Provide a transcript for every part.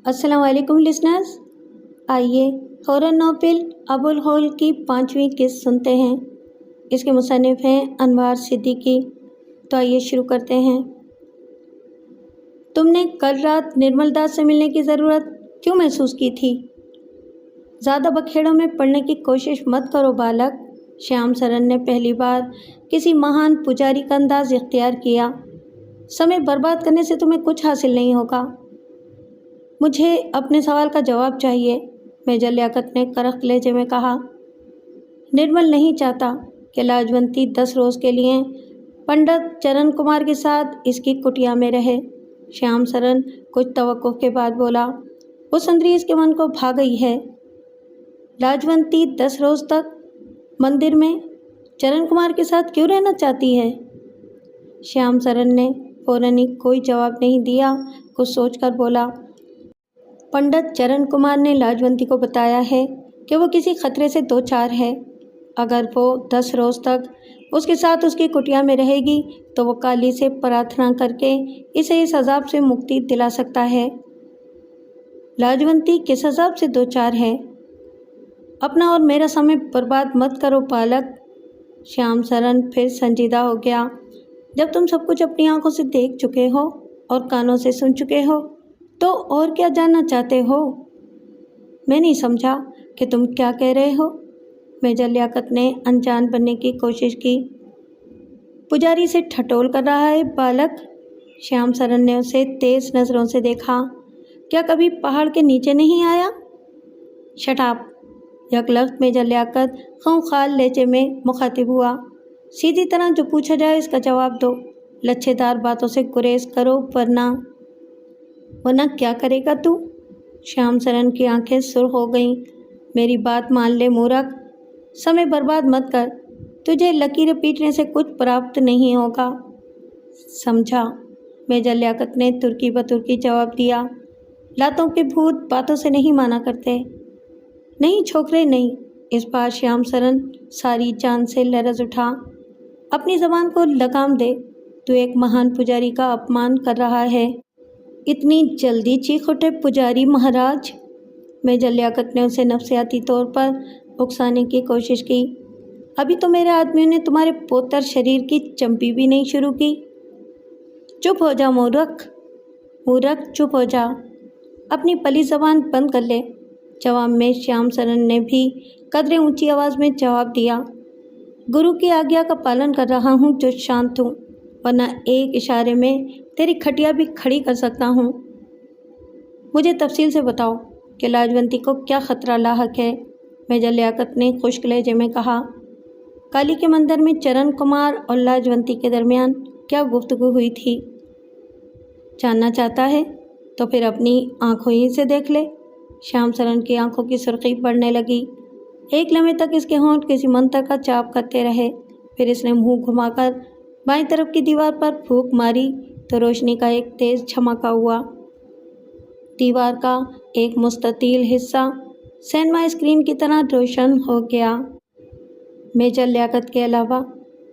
अस्सलाम वालेकुम लिसनर्स। आइए हॉरर नॉवेल अबुल होल की 5वीं किस्त सुनते हैं। इसके मुसन्निफ़ हैं अनवार सिद्दीकी। तो आइए शुरू करते हैं। तुमने कल रात निर्मल दास से मिलने की ज़रूरत क्यों महसूस की थी? ज़्यादा बखेड़ों में पड़ने की कोशिश मत करो बालक। श्याम सरन ने पहली बार किसी महान पुजारी का अंदाज इख्तियार किया। समय बर्बाद करने से तुम्हें कुछ हासिल नहीं होगा। मुझे अपने सवाल का जवाब चाहिए, मेजर लियाकत ने करख लहजे में कहा। निर्मल नहीं चाहता कि लाजवंती 10 रोज़ के लिए पंडित चरण कुमार के साथ इसकी कुटिया में रहे। श्याम सरन कुछ तवक्कुफ के बाद बोला, वो सुंदरी इसके मन को भा गई है। लाजवंती 10 रोज़ तक मंदिर में चरण कुमार के साथ क्यों रहना चाहती है? श्याम सरन ने फौरन ही कोई जवाब नहीं दिया। कुछ सोचकर बोला, पंडित चरण कुमार ने लाजवंती को बताया है कि वो किसी खतरे से दो चार है। अगर वो 10 रोज़ तक उसके साथ उसकी कुटिया में रहेगी तो वो काली से प्रार्थना करके इसे इस अजाब से मुक्ति दिला सकता है। लाजवंती किस अजाब से दो चार है? अपना और मेरा समय बर्बाद मत करो बालक। श्याम सरन फिर संजीदा हो गया। जब तुम सब कुछ अपनी आंखों से देख चुके हो और कानों से सुन चुके हो तो और क्या जानना चाहते हो? मैं नहीं समझा कि तुम क्या कह रहे हो। मेजर लियाकत ने अनजान बनने की कोशिश की। पुजारी से ठटोल कर रहा है बालक। श्याम सरन ने उसे तेज नज़रों से देखा। क्या कभी पहाड़ के नीचे नहीं आया? Shut up. यकलख्त मेजर लियाकत खूंखार लहजे में मुखातिब हुआ। सीधी तरह जो पूछा जाए इसका जवाब दो। लच्छेदार बातों से गुरेज करो वरना क्या करेगा तू? श्याम सरन की आंखें सुर्ख हो गईं। मेरी बात मान ले मूर्ख, समय बर्बाद मत कर। तुझे लकीरें पीटने से कुछ प्राप्त नहीं होगा, समझा? मेजर लियाकत ने तुर्की बतुर्की जवाब दिया। लातों के भूत बातों से नहीं माना करते। नहीं छोकरे नहीं। इस बार श्याम सरन सारी जान से लरज़ उठा। अपनी ज़बान को लगाम दे। तू एक महान पुजारी का अपमान कर रहा है। इतनी जल्दी चीख उठे पुजारी महाराज? मेजर लियाकत ने उसे नफसियाती तौर पर उकसाने की कोशिश की। अभी तो मेरे आदमियों ने तुम्हारे पोतर शरीर की चंपी भी नहीं शुरू की। चुप हो जा मूर्ख, चुप हो जा। अपनी पली ज़बान बंद कर ले। जवाब में श्याम सरन ने भी कदरे ऊंची आवाज़ में जवाब दिया, गुरु की आज्ञा का पालन कर रहा हूँ जो शांत हूँ, वरना एक इशारे में तेरी खटिया भी खड़ी कर सकता हूँ। मुझे तफसील से बताओ कि लाजवंती को क्या ख़तरा लाहक है। मेजर लियाकत ने खुश्क लहजे में कहा। काली के मंदिर में चरण कुमार और लाजवंती के दरमियान क्या गुफ्तगू हुई थी? जानना चाहता है तो फिर अपनी आंखों ही से देख ले। श्याम सरन की आंखों की सुर्खी बढ़ने लगी। एक लम्हे तक इसके होंठ किसी मंत्र का चाप करते रहे। फिर इसने मुंह घुमाकर बाईं तरफ की दीवार पर फूंक मारी तो रोशनी का एक तेज झमाका हुआ। दीवार का एक मुस्ततील हिस्सा सिनेमा स्क्रीन की तरह रोशन हो गया। मेजर लियाकत के अलावा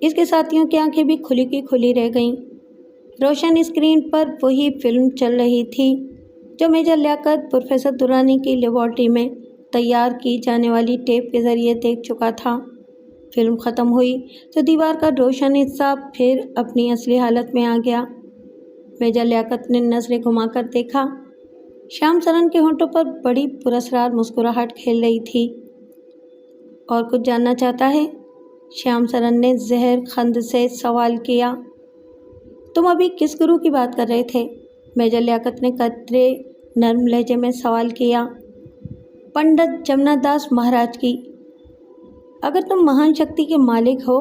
इसके साथियों की आंखें भी खुली की खुली रह गईं। रोशन स्क्रीन पर वही फिल्म चल रही थी जो मेजर लियाकत प्रोफेसर दुरानी की लेबॉर्ट्री में तैयार की जाने वाली टेप के ज़रिए देख चुका था। फिल्म ख़त्म हुई तो दीवार का रोशन हिस्सा फिर अपनी असली हालत में आ गया। मेजर लियाकत ने नज़रें घुमाकर देखा। श्याम सरन के होंठों पर बड़ी पुरस्कार मुस्कुराहट खेल रही थी। और कुछ जानना चाहता है? श्याम सरन ने जहर खंद से सवाल किया। तुम अभी किस गुरु की बात कर रहे थे? मेजर लियाकत ने कतरे नर्म लहजे में सवाल किया। पंडित जमुना दास महाराज की। अगर तुम महान शक्ति के मालिक हो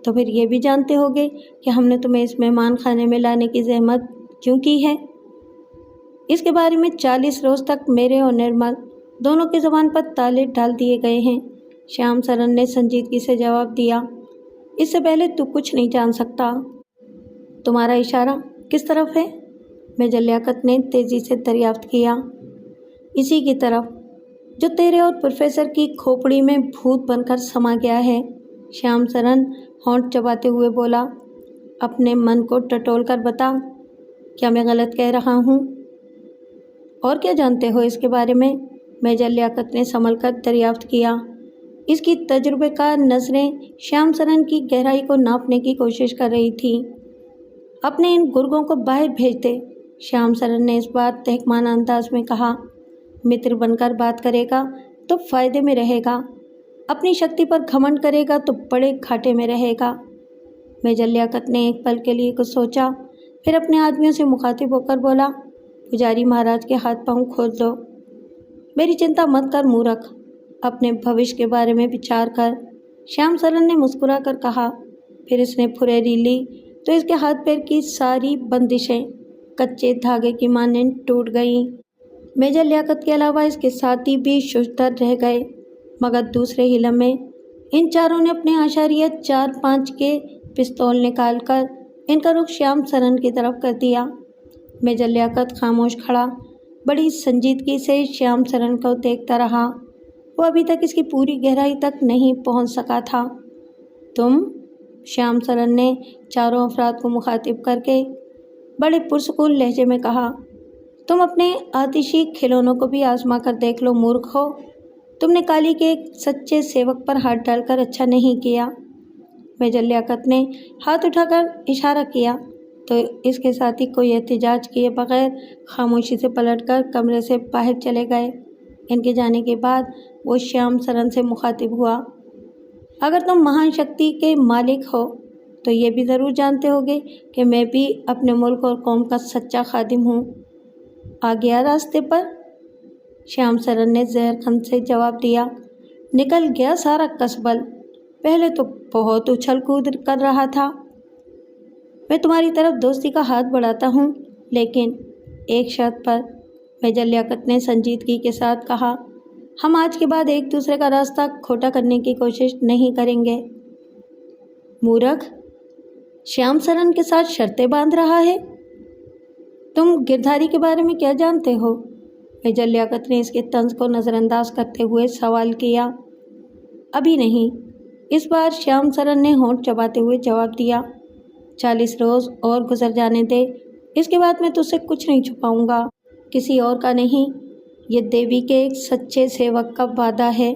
तो फिर ये भी जानते होगे कि हमने तुम्हें इस मेहमान खाने में लाने की जहमत क्यों की है। इसके बारे में 40 रोज़ तक मेरे और निर्मल दोनों की ज़बान पर ताले डाल दिए गए हैं। श्याम सरन ने संजीदगी से जवाब दिया। इससे पहले तू कुछ नहीं जान सकता। तुम्हारा इशारा किस तरफ है? मेजर लियाकत ने तेज़ी से दरियाफ्त किया। इसी की तरफ जो तेरे और प्रोफेसर की खोपड़ी में भूत बनकर समा गया है। श्याम सरन होंठ चबाते हुए बोला। अपने मन को टटोल कर बता, क्या मैं गलत कह रहा हूँ? और क्या जानते हो इसके बारे में? मेजर लियाकत ने संभल कर दरियाफ्त किया। इसकी तजुर्बेकार नज़रें श्याम सरन की गहराई को नापने की कोशिश कर रही थी। अपने इन गुर्गों को बाहर भेज दे, श्याम सरन ने इस बार तहकमाना अंदाज में कहा। मित्र बनकर बात करेगा तो फायदे में रहेगा, अपनी शक्ति पर घमंड करेगा तो बड़े घाटे में रहेगा। मेजर लियाकत ने एक पल के लिए कुछ सोचा, फिर अपने आदमियों से मुखातिब होकर बोला, पुजारी महाराज के हाथ पांव खोल दो। मेरी चिंता मत कर मूर्ख, अपने भविष्य के बारे में विचार कर, श्याम सरन ने मुस्कुरा कर कहा। फिर इसने फुरेरी ली तो इसके हाथ पैर की सारी बंदिशें कच्चे धागे की मानंद टूट गईं। मेजर लियाकत के अलावा इसके साथी भी शुष्तर रह गए, मगर दूसरे ही लम्हे इन चारों ने अपने आशारिया 4-5 के पिस्तौल निकालकर इनका रुख श्याम सरन की तरफ कर दिया। मेजर लियाकत खामोश खड़ा बड़ी संजीदगी से श्याम सरन को देखता रहा। वो अभी तक इसकी पूरी गहराई तक नहीं पहुंच सका था। तुम? श्याम सरन ने चारों अफराद को मुखातिब करके बड़े पुरसुकून लहजे में कहा। तुम अपने आतिशी खिलौनों को भी आजमा कर देख लो मूर्ख हो। तुमने काली के एक सच्चे सेवक पर हाथ डालकर अच्छा नहीं किया। मेजर लियाकत ने हाथ उठाकर इशारा किया तो इसके साथी कोई एहतिजाज किए बगैर खामोशी से पलटकर कमरे से बाहर चले गए। इनके जाने के बाद वो श्याम सरन से मुखातिब हुआ। अगर तुम महान शक्ति के मालिक हो तो ये भी ज़रूर जानते होगे कि मैं भी अपने मुल्क और कौम का सच्चा खादिम हूँ। आ गया रास्ते पर? श्याम सरन ने जहरखंड से जवाब दिया। निकल गया सारा कसबल। पहले तो बहुत उछल कूद कर रहा था। मैं तुम्हारी तरफ दोस्ती का हाथ बढ़ाता हूँ, लेकिन एक शर्त पर, मेजर लियाकत ने संजीदगी के साथ कहा। हम आज के बाद एक दूसरे का रास्ता खोटा करने की कोशिश नहीं करेंगे। मूर्ख, श्याम सरन के साथ शर्तें बांध रहा है। तुम गिरधारी के बारे में क्या जानते हो? मेजर लियाकत ने इसके तंज को नज़रअंदाज करते हुए सवाल किया। अभी नहीं, इस बार श्याम सरन ने होंठ चबाते हुए जवाब दिया। 40 रोज़ और गुजर जाने दे, इसके बाद मैं तुझसे कुछ नहीं छुपाऊंगा, किसी और का नहीं। ये देवी के एक सच्चे सेवक का वादा है।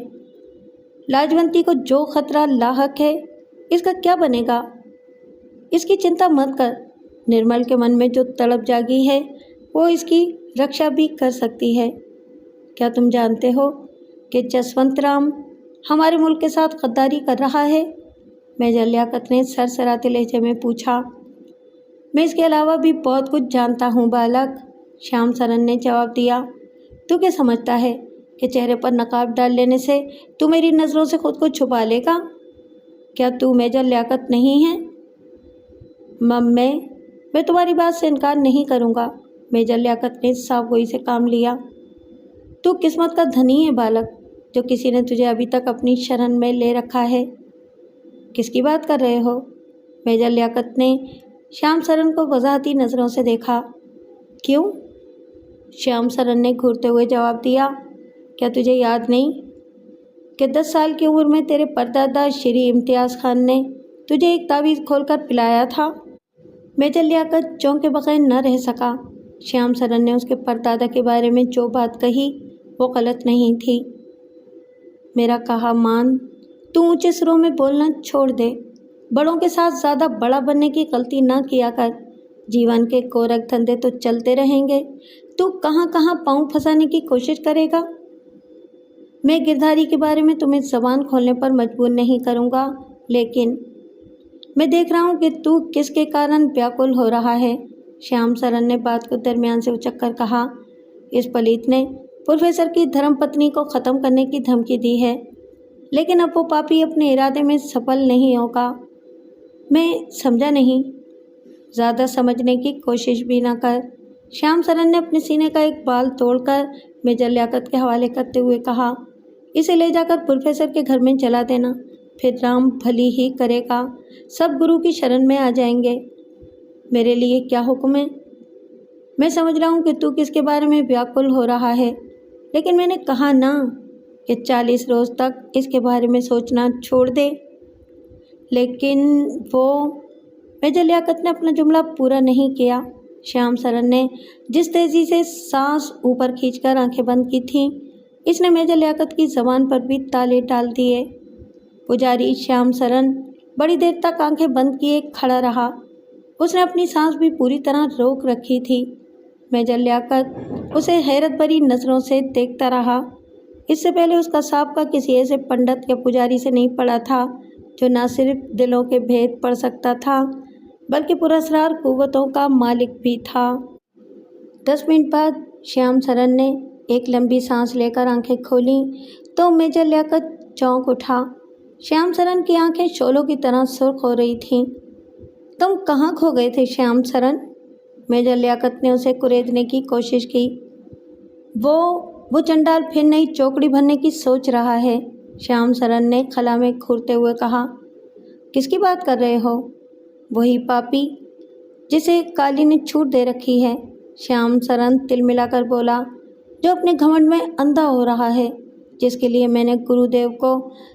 लाजवंती को जो खतरा लाहक है, इसका क्या बनेगा? इसकी चिंता मत कर। निर्मल के मन में जो तड़प जागी है वो इसकी रक्षा भी कर सकती है। क्या तुम जानते हो कि जसवंत राम हमारे मुल्क के साथ गद्दारी कर रहा है? मेजर लियाकत ने सरसराते लहजे में पूछा। मैं इसके अलावा भी बहुत कुछ जानता हूँ बालक, श्याम सरन ने जवाब दिया। तू क्या समझता है कि चेहरे पर नकाब डाल लेने से तू मेरी नज़रों से खुद को छुपा लेगा? क्या तू मेजर लियाकत नहीं है? मैं तुम्हारी बात से इनकार नहीं करूँगा। मेजर लियाकत ने साफ़गोई से काम लिया। तू किस्मत का धनी है बालक, जो किसी ने तुझे अभी तक अपनी शरण में ले रखा है। किसकी बात कर रहे हो? मेजर लियाकत ने श्याम सरन को वजाहती नज़रों से देखा। क्यों? श्याम सरन ने घूरते हुए जवाब दिया। क्या तुझे याद नहीं कि 10 साल की उम्र में तेरे परदादा श्री इम्तियाज़ खान ने तुझे एक तावीज़ खोलकर पिलाया था? मेजर लियाकत चौंके बगैर न रह सका। श्याम सरन ने उसके परदादा के बारे में जो बात कही वो गलत नहीं थी। मेरा कहा मान, तू ऊंचे सुरों में बोलना छोड़ दे। बड़ों के साथ ज़्यादा बड़ा बनने की गलती ना किया कर। जीवन के कोरक धंधे तो चलते रहेंगे, तू कहाँ कहाँ पाँव फंसाने की कोशिश करेगा। मैं गिरधारी के बारे में तुम्हें ज़बान खोलने पर मजबूर नहीं करूँगा, लेकिन मैं देख रहा हूँ कि तू किसके कारण व्याकुल हो रहा है। श्याम सरन ने बात को दरमियान से उचक कर कहा। इस पलीत ने प्रोफेसर की धर्मपत्नी को ख़त्म करने की धमकी दी है, लेकिन अब वो पापी अपने इरादे में सफल नहीं होगा। मैं समझा नहीं। ज़्यादा समझने की कोशिश भी ना कर। श्याम सरन ने अपने सीने का एक बाल तोड़कर मेजर लियाकत के हवाले करते हुए कहा। इसे ले जाकर प्रोफेसर के घर में जला देना, फिर राम भली ही करेगा। सब गुरु की शरण में आ जाएंगे। मेरे लिए क्या हुक्म है? मैं समझ रहा हूँ कि तू किसके बारे में व्याकुल हो रहा है, लेकिन मैंने कहा ना कि 40 रोज़ तक इसके बारे में सोचना छोड़ दे। लेकिन वो, मेजर लियाकत ने अपना जुमला पूरा नहीं किया। श्याम सरन ने जिस तेज़ी से सांस ऊपर खींचकर आंखें बंद की थीं, इसने मेजर लियाकत की ज़बान पर भी ताले डाल दिए। पुजारी श्याम सरन बड़ी देर तक आंखें बंद किए खड़ा रहा। उसने अपनी सांस भी पूरी तरह रोक रखी थी। मेजर लियाकत उसे हैरत भरी नज़रों से देखता रहा। इससे पहले उसका साबका किसी ऐसे पंडित या पुजारी से नहीं पड़ा था जो न सिर्फ दिलों के भेद पढ़ सकता था बल्कि पुरस्कार कुव्वतों का मालिक भी था। 10 मिनट बाद श्याम सरन ने एक लंबी सांस लेकर आंखें खोलीं तो मेजर लियाकत चौंक उठा। श्याम सरन की आंखें शोलों की तरह सुर्ख हो रही थीं। तुम कहाँ खो गए थे श्याम सरन? मेजर लियाकत ने उसे कुरेदने की कोशिश की। वो चंडाल फिर नई चौकड़ी भरने की सोच रहा है, श्याम सरन ने खला में घूरते हुए कहा। किसकी बात कर रहे हो? वही पापी जिसे काली ने छूट दे रखी है, श्याम सरन तिल मिलाकर बोला, जो अपने घमंड में अंधा हो रहा है, जिसके लिए मैंने गुरुदेव को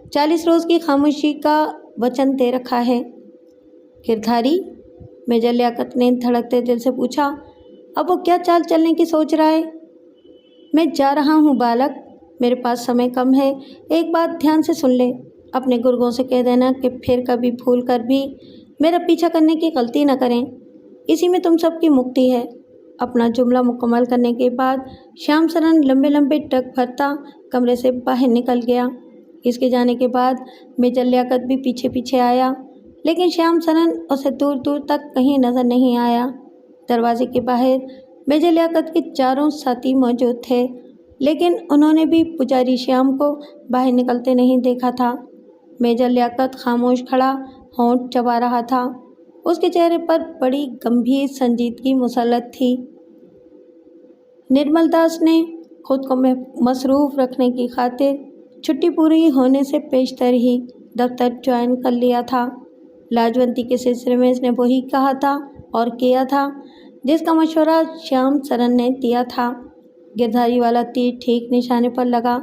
40 रोज़ की खामोशी का वचन दे रखा है। गिरधारी? मेजर लियाकत ने धड़कते दिल से पूछा। अब वो क्या चाल चलने की सोच रहा है? मैं जा रहा हूँ बालक, मेरे पास समय कम है। एक बात ध्यान से सुन ले, अपने गुर्गों से कह देना कि फिर कभी भूल कर भी मेरा पीछा करने की गलती न करें। इसी में तुम सबकी मुक्ति है। अपना जुमला मुकम्मल करने के बाद श्याम सरन लंबे लंबे टक भरता कमरे से बाहर निकल गया। इसके जाने के बाद मेजर लियाकत भी पीछे पीछे आया, लेकिन श्याम सरन उसे दूर दूर तक कहीं नज़र नहीं आया। दरवाजे के बाहर मेजर लियाकत के चारों साथी मौजूद थे, लेकिन उन्होंने भी पुजारी श्याम को बाहर निकलते नहीं देखा था। मेजर लियाकत खामोश खड़ा होंठ चबा रहा था। उसके चेहरे पर बड़ी गंभीर संजीदगी मुसल्लत थी। निर्मल दास ने खुद को मसरूफ़ रखने की खातिर छुट्टी पूरी होने से पेशतर ही दफ्तर ज्वाइन कर लिया था। लाजवंती के सिलसिले में इसने वही कहा था और किया था जिसका मशवरा श्याम सरन ने दिया था। गिरधारी वाला तीर ठीक निशाने पर लगा।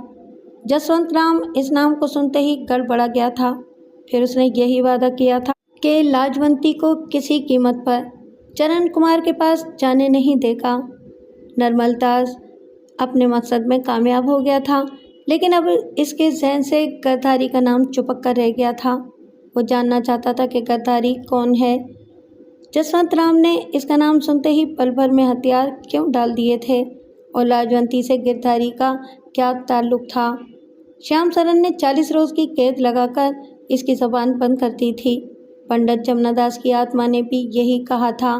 जसवंत राम इस नाम को सुनते ही गड़बड़ा गया था। फिर उसने यही वादा किया था कि लाजवंती को किसी कीमत पर चरण कुमार के पास जाने नहीं देगा। निर्मल दास अपने मकसद में कामयाब हो गया था, लेकिन अब इसके जहन से गिरधारी का नाम चिपक कर रह गया था। वो जानना चाहता था कि गिरधारी कौन है। जसवंत राम ने इसका नाम सुनते ही पल भर में हथियार क्यों डाल दिए थे और लाजवंती से गिरधारी का क्या ताल्लुक था। श्याम सरन ने 40 रोज़ की कैद लगाकर इसकी ज़बान बंद कर दी थी। पंडित जमुनादास की आत्मा ने भी यही कहा था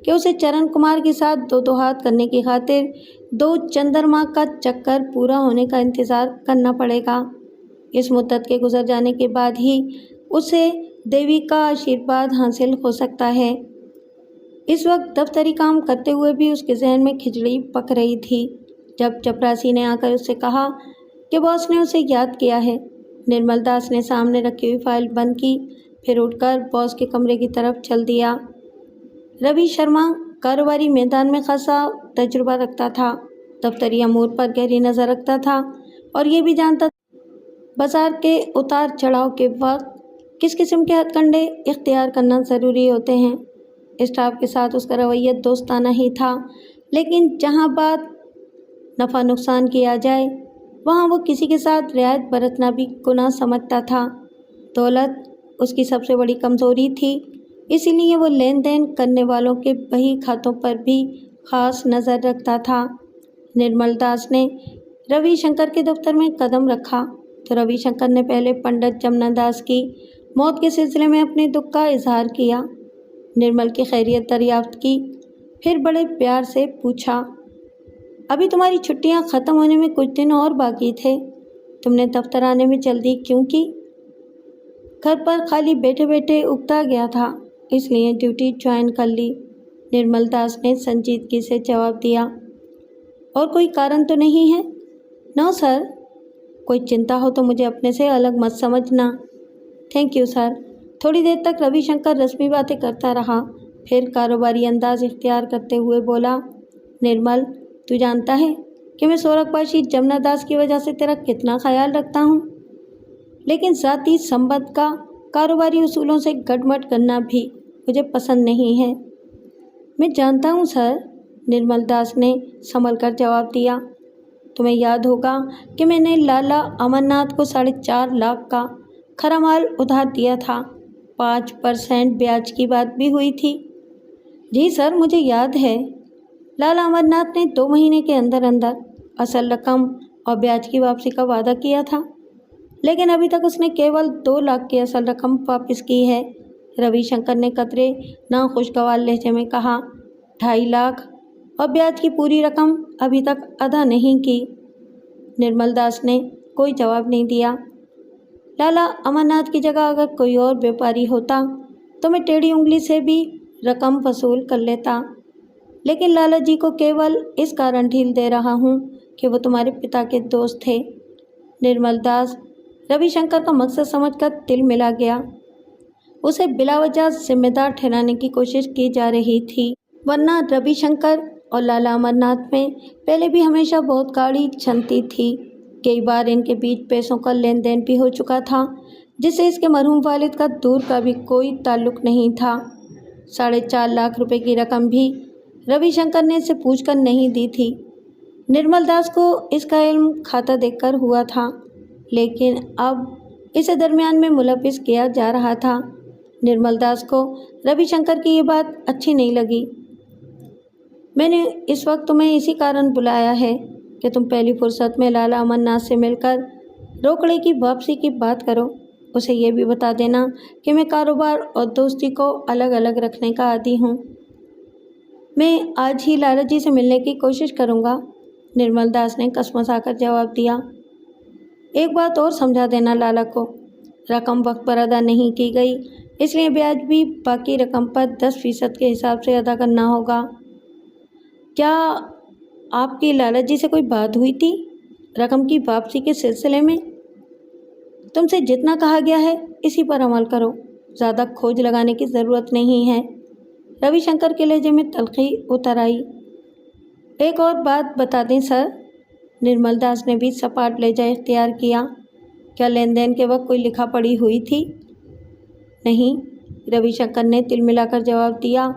कि उसे चरण कुमार के साथ दो हाथ करने की खातिर 2 चंद्रमा का चक्कर पूरा होने का इंतज़ार करना पड़ेगा। इस मुद्दत के गुजर जाने के बाद ही उसे देवी का आशीर्वाद हासिल हो सकता है। इस वक्त दफ्तरी काम करते हुए भी उसके जहन में खिचड़ी पक रही थी जब चपरासी ने आकर उससे कहा कि बॉस ने उसे याद किया है। निर्मल दास ने सामने रखी हुई फाइल बंद की, फिर उठकर बॉस के कमरे की तरफ चल दिया। रवि शर्मा कारोबारी मैदान में खासा तजुर्बा रखता था, दफ्तरी अमूर पर गहरी नज़र रखता था और ये भी जानता था बाजार के उतार चढ़ाव के वक्त किस किस्म के हथकंडे इख्तियार करना ज़रूरी होते हैं। स्टाफ के साथ उसका रवैया दोस्ताना ही था, लेकिन जहाँ बात नफ़ा नुकसान किया जाए वहाँ वो किसी के साथ रियायत बरतना भी गुनाह समझता था। दौलत उसकी सबसे बड़ी कमज़ोरी थी, इसीलिए वो लेन देन करने वालों के बही खातों पर भी ख़ास नज़र रखता था। निर्मल दास ने रविशंकर के दफ्तर में कदम रखा तो रविशंकर ने पहले पंडित जमुनादास की मौत के सिलसिले में अपने दुख का इजहार किया। निर्मल की खैरियत दरियाफ्त की, फिर बड़े प्यार से पूछा, अभी तुम्हारी छुट्टियां ख़त्म होने में कुछ दिन और बाकी थे, तुमने दफ्तर आने में जल्दी क्यों की? घर पर खाली बैठे बैठे उगता गया था, इसलिए ड्यूटी ज्वाइन कर ली, निर्मल दास ने संजीदगी से जवाब दिया। और कोई कारण तो नहीं है? नो सर, कोई चिंता हो तो मुझे अपने से अलग मत समझना। Thank you sir. थोड़ी देर तक रविशंकर रस्मी बातें करता रहा, फिर कारोबारी अंदाज इख्तियार करते हुए बोला, निर्मल, तू जानता है कि मैं सोरखबाशी जमुनादास की वजह से तेरा कितना ख्याल रखता हूँ, लेकिन ज़ाती संबंध का कारोबारी उसूलों से गड़बड़ करना भी मुझे पसंद नहीं है। मैं जानता हूँ सर, निर्मल दास ने संभल कर जवाब दिया। तुम्हें याद होगा कि मैंने लाला अमरनाथ को 4.5 लाख का खरा माल उधार दिया था। 5% ब्याज की बात भी हुई थी। जी सर, मुझे याद है। लाला अमरनाथ ने 2 महीने के अंदर अंदर असल रकम और ब्याज की वापसी का वादा किया था, लेकिन अभी तक उसने केवल 2 लाख की असल रकम वापस की है। रविशंकर ने कतरे नाखुशगवार लहजे में कहा। 2.5 लाख और ब्याज की पूरी रकम अभी तक अदा नहीं की। निर्मल दास ने कोई जवाब नहीं दिया। लाला अमरनाथ की जगह अगर कोई और व्यापारी होता तो मैं टेढ़ी उंगली से भी रकम वसूल कर लेता, लेकिन लाला जी को केवल इस कारण ढील दे रहा हूँ कि वो तुम्हारे पिता के दोस्त थे। निर्मल दास रविशंकर का मकसद समझकर दिल मिला गया। उसे बिलावजह जिम्मेदार ठहराने की कोशिश की जा रही थी, वरना रविशंकर और लाला अमरनाथ में पहले भी हमेशा बहुत गाढ़ी छनती थी। कई बार इनके बीच पैसों का लेन देन भी हो चुका था, जिससे इसके मरहूम वालिद का दूर का भी कोई ताल्लुक नहीं था। 4.5 लाख रुपए की रकम भी रविशंकर ने इसे पूछकर नहीं दी थी। निर्मल दास को इसका इल्म खाता देखकर हुआ था, लेकिन अब इसे दरमियान में मुलविस किया जा रहा था। निर्मल दास को रविशंकर की ये बात अच्छी नहीं लगी। मैंने इस वक्त तुम्हें इसी कारण बुलाया है कि तुम पहली फुर्सत में लाला अमरनाथ से मिलकर रोकड़े की वापसी की बात करो। उसे ये भी बता देना कि मैं कारोबार और दोस्ती को अलग अलग रखने का आदी हूँ। मैं आज ही लाला जी से मिलने की कोशिश करूँगा, निर्मल दास ने कसमसाकर जवाब दिया। एक बात और समझा देना लाला को, रकम वक्त पर अदा नहीं की गई, इसलिए ब्याज भी बाकी रकम पर 10% के हिसाब से अदा करना होगा। क्या आपकी लाला जी से कोई बात हुई थी रकम की वापसी के सिलसिले में? तुमसे जितना कहा गया है इसी पर अमल करो, ज़्यादा खोज लगाने की ज़रूरत नहीं है। रविशंकर के लहजे में तलखी उतर आई। एक और बात बता दें सर, निर्मल दास ने भी सपाट लहजा इख्तियार किया। क्या लेन देन के वक्त कोई लिखा पढ़ी हुई थी? नहीं, रविशंकर ने तिल मिलाकर जवाब दिया।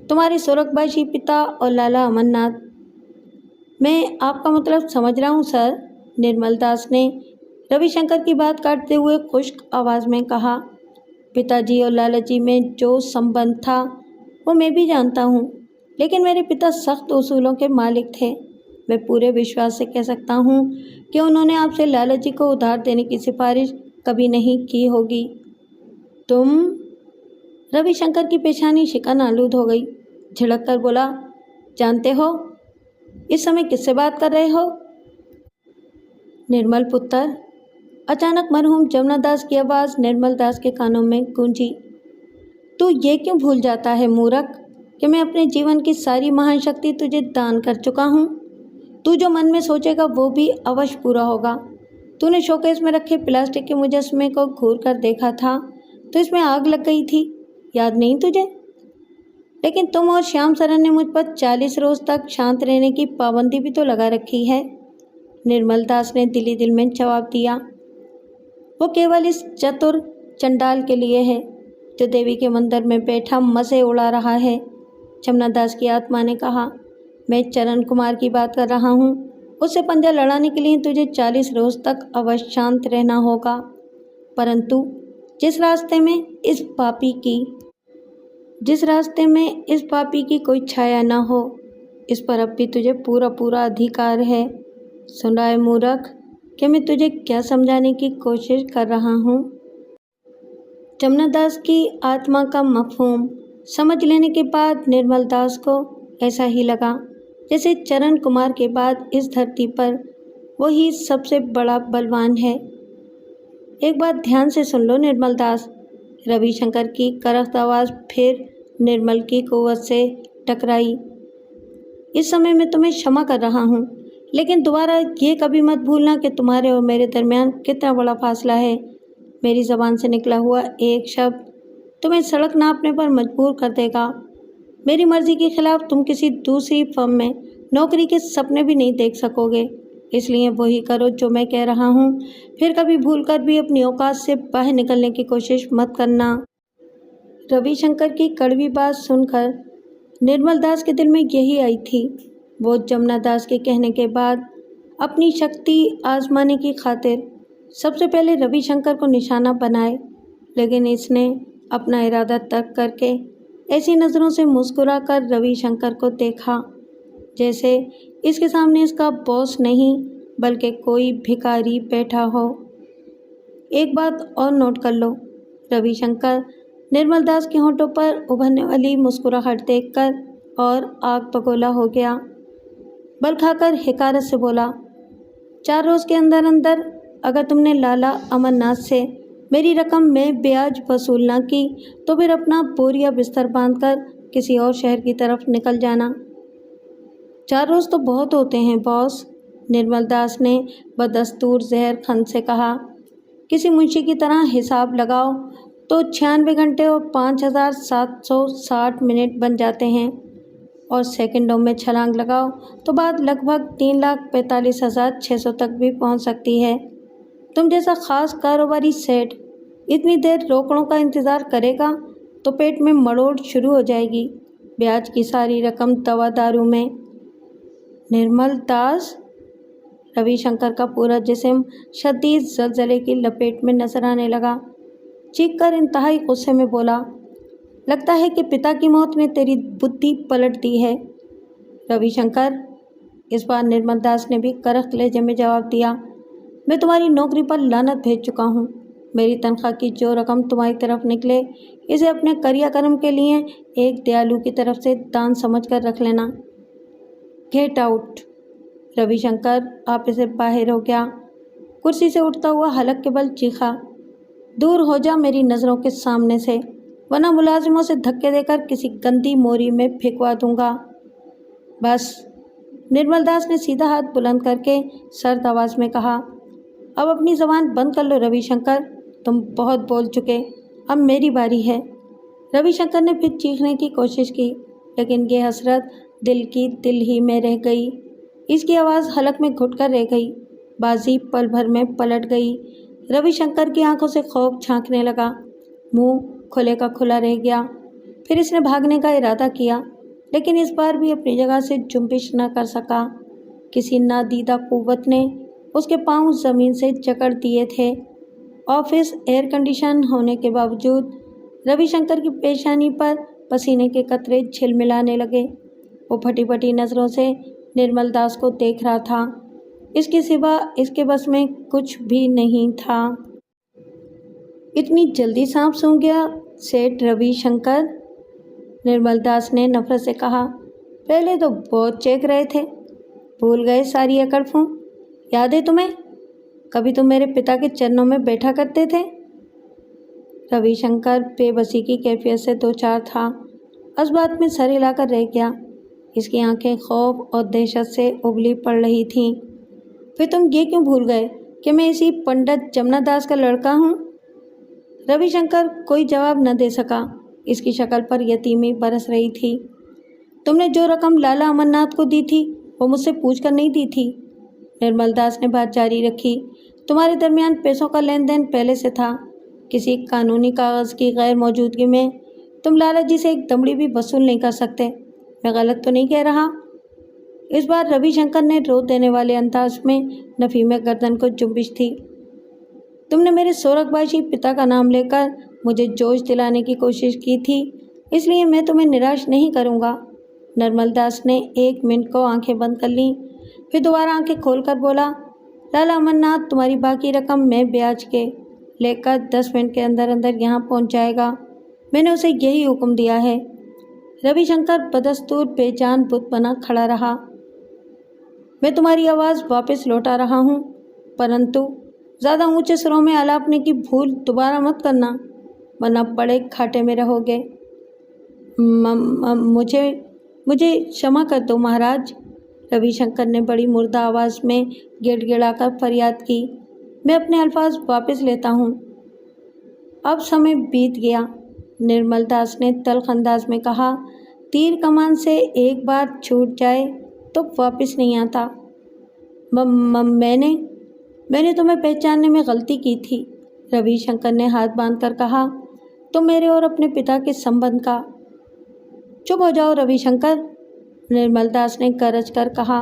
तुम्हारे सुरखबाशी पिता और लाला अमरनाथ। मैं आपका मतलब समझ रहा हूँ सर, निर्मल दास ने रविशंकर की बात काटते हुए खुश्क आवाज़ में कहा। पिताजी और लाला जी में जो संबंध था वो मैं भी जानता हूँ, लेकिन मेरे पिता सख्त उसूलों के मालिक थे। मैं पूरे विश्वास से कह सकता हूँ कि उन्होंने आपसे लाला जी को उधार देने की सिफारिश कभी नहीं की होगी। तुम? रविशंकर की पेशानी शिकन आलूद हो गई। झिड़क कर बोला, जानते हो इस समय किससे बात कर रहे हो? निर्मल पुत्र। अचानक मरहूम जमुना दास की आवाज़ निर्मल दास के कानों में गूंजी। तू ये क्यों भूल जाता है मूर्ख कि मैं अपने जीवन की सारी महान शक्ति तुझे दान कर चुका हूँ। तू जो मन में सोचेगा वो भी अवश्य पूरा होगा। तूने शोकेस में रखे प्लास्टिक के मुजस्समे को घूर कर देखा था तो इसमें आग लग गई थी, याद नहीं तुझे? लेकिन तुम और श्याम सरन ने मुझ पर 40 रोज तक शांत रहने की पाबंदी भी तो लगा रखी है, निर्मल दास ने दिली दिल में जवाब दिया। वो केवल इस चतुर चंडाल के लिए है जो देवी के मंदिर में बैठा मज़े उड़ा रहा है, जमुना दास की आत्मा ने कहा। मैं चरण कुमार की बात कर रहा हूँ। उससे पंजा लड़ाने के लिए तुझे 40 रोज तक अवश्य शांत रहना होगा, परंतु जिस रास्ते में इस पापी की कोई छाया ना हो, इस पर अब भी तुझे पूरा पूरा अधिकार है। सुन रहा है मूर्ख कि मैं तुझे क्या समझाने की कोशिश कर रहा हूँ? जमुना दास की आत्मा का मफहूम समझ लेने के बाद निर्मल दास को ऐसा ही लगा जैसे चरण कुमार के बाद इस धरती पर वही सबसे बड़ा बलवान है। एक बात ध्यान से सुन लो निर्मल दास, रविशंकर की करख्त आवाज़ फिर निर्मल की कुव्वत से टकराई। इस समय मैं तुम्हें क्षमा कर रहा हूँ, लेकिन दोबारा ये कभी मत भूलना कि तुम्हारे और मेरे दरमियान कितना बड़ा फासला है। मेरी ज़बान से निकला हुआ एक शब्द तुम्हें सड़क नापने पर मजबूर कर देगा। मेरी मर्ज़ी के खिलाफ तुम किसी दूसरी फर्म में नौकरी के सपने भी नहीं देख सकोगे, इसलिए वही करो जो मैं कह रहा हूँ। फिर कभी भूलकर भी अपनी औकात से बाहर निकलने की कोशिश मत करना। रविशंकर की कड़वी बात सुनकर निर्मल दास के दिल में यही आई थी। वो जमुना दास के कहने के बाद अपनी शक्ति आजमाने की खातिर सबसे पहले रविशंकर को निशाना बनाए, लेकिन इसने अपना इरादा तर्क करके ऐसी नज़रों से मुस्कुरा कर रविशंकर को देखा जैसे इसके सामने इसका बॉस नहीं बल्कि कोई भिखारी बैठा हो। एक बात और नोट कर लो, रविशंकर निर्मल दास के होंठों पर उभरने वाली मुस्कुराहट देखकर और आग बगोला हो गया। बल खाकर हिकारत से बोला, 4 रोज़ के अंदर अंदर अगर तुमने लाला अमरनाथ से मेरी रकम में ब्याज वसूल ना की तो फिर अपना बोरिया बिस्तर बांधकर किसी और शहर की तरफ निकल जाना। 4 रोज़ तो बहुत होते हैं बॉस, निर्मल दास ने बदस्तूर जहर खंड से कहा। किसी मुंशी की तरह हिसाब लगाओ तो 96 घंटे और 5760 मिनट बन जाते हैं, और सेकंडों में छलांग लगाओ तो बात लगभग 3,45,600 तक भी पहुंच सकती है। तुम जैसा ख़ास कारोबारी सेठ इतनी देर रोकड़ों का इंतज़ार करेगा तो पेट में मरोड़ शुरू हो जाएगी। ब्याज की सारी रकम दवा दारू में। निर्मल दास, रविशंकर का पूरा जिस्म शदीद जलजले की लपेट में नजर आने लगा। चीख कर इंतहाई गुस्से में बोला, लगता है कि पिता की मौत ने तेरी बुद्धि पलट दी है। रविशंकर, इस बार निर्मल दास ने भी करख लहजे में जवाब दिया, मैं तुम्हारी नौकरी पर लानत भेज चुका हूँ। मेरी तनख्वाह की जो रकम तुम्हारी तरफ निकले इसे अपने क्रियाकर्म के लिए एक दयालु की तरफ से दान समझकर रख लेना। Get out. रविशंकर आप से बाहर हो गया। कुर्सी से उठता हुआ हलक के बल चीखा, दूर हो जा मेरी नज़रों के सामने से, वरना मुलाजिमों से धक्के देकर किसी गंदी मोरी में फेंकवा दूंगा। बस। निर्मल दास ने सीधा हाथ बुलंद करके सर्द आवाज़ में कहा, अब अपनी ज़बान बंद कर लो रविशंकर, तुम बहुत बोल चुके, अब मेरी बारी है। रविशंकर ने फिर चीखने की कोशिश की, लेकिन ये हसरत दिल की दिल ही में रह गई। इसकी आवाज़ हलक में घुटकर रह गई। बाजी पल भर में पलट गई। रविशंकर की आंखों से खौफ झांकने लगा। मुंह खुले का खुला रह गया। फिर इसने भागने का इरादा किया, लेकिन इस बार भी अपनी जगह से जुम्बिश न कर सका। किसी नादीदा कुव्वत ने उसके पांव ज़मीन से जकड़ दिए थे। ऑफिस एयर कंडीशन होने के बावजूद रविशंकर की पेशानी पर पसीने के कतरे झिलमिलाने लगे। वो फटी फटी नज़रों से निर्मल दास को देख रहा था। इसके सिवा इसके बस में कुछ भी नहीं था। इतनी जल्दी सांप सूंघ गया सेठ रविशंकर, निर्मल दास ने नफरत से कहा। पहले तो बहुत चेक रहे थे, भूल गए सारी अकड़ फूं। याद है तुम्हें, कभी तुम मेरे पिता के चरणों में बैठा करते थे। रविशंकर बेबसी की कैफियत से दो चार था। उस बात में सर हिलाकर रह गया। इसकी आंखें खौफ और दहशत से उबली पड़ रही थीं। फिर तुम ये क्यों भूल गए कि मैं इसी पंडित जमुना दास का लड़का हूँ? रविशंकर कोई जवाब न दे सका। इसकी शक्ल पर यतीमी बरस रही थी। तुमने जो रकम लाला अमरनाथ को दी थी वो मुझसे पूछ कर नहीं दी थी। निर्मल दास ने बात जारी रखी। तुम्हारे दरमियान पैसों का लेन देन पहले से था। किसी कानूनी कागज़ की गैर मौजूदगी में तुम लाला जी से एक दमड़ी भी वसूल नहीं कर सकते। मैं गलत तो नहीं कह रहा? इस बार रविशंकर ने रो देने वाले अंदाज में नफ़ी में गर्दन को जुम्बिश थी। तुमने मेरे सोरखबाशी पिता का नाम लेकर मुझे जोश दिलाने की कोशिश की थी, इसलिए मैं तुम्हें निराश नहीं करूँगा। निर्मल दास ने 1 मिनट को आंखें बंद कर लीं, फिर दोबारा आंखें खोलकर बोला, लाला अमरनाथ तुम्हारी बाकी रकम मैं ब्याज के लेकर 10 मिनट के अंदर अंदर यहाँ पहुँच जाएगा। मैंने उसे यही हुक्म दिया है। रविशंकर बदस्तूर बेजान बुत बना खड़ा रहा। मैं तुम्हारी आवाज़ वापस लौटा रहा हूँ, परंतु ज़्यादा ऊंचे सुरों में आलापने की भूल दोबारा मत करना, वरना बड़े घाटे में रहोगे। मुझे क्षमा कर दो महाराज, रविशंकर ने बड़ी मुर्दा आवाज़ में गिड़गिड़ाकर फरियाद की। मैं अपने अल्फाज वापस लेता हूँ। अब समय बीत गया। निर्मल दास ने तल्ख अंदाज में कहा, तीर कमान से एक बार छूट जाए तो वापस नहीं आता। मैंने तुम्हें पहचानने में गलती की थी, रविशंकर ने हाथ बांधकर कहा। तुम मेरे और अपने पिता के संबंध का चुप हो जाओ रविशंकर, निर्मल दास ने गरज कर कहा।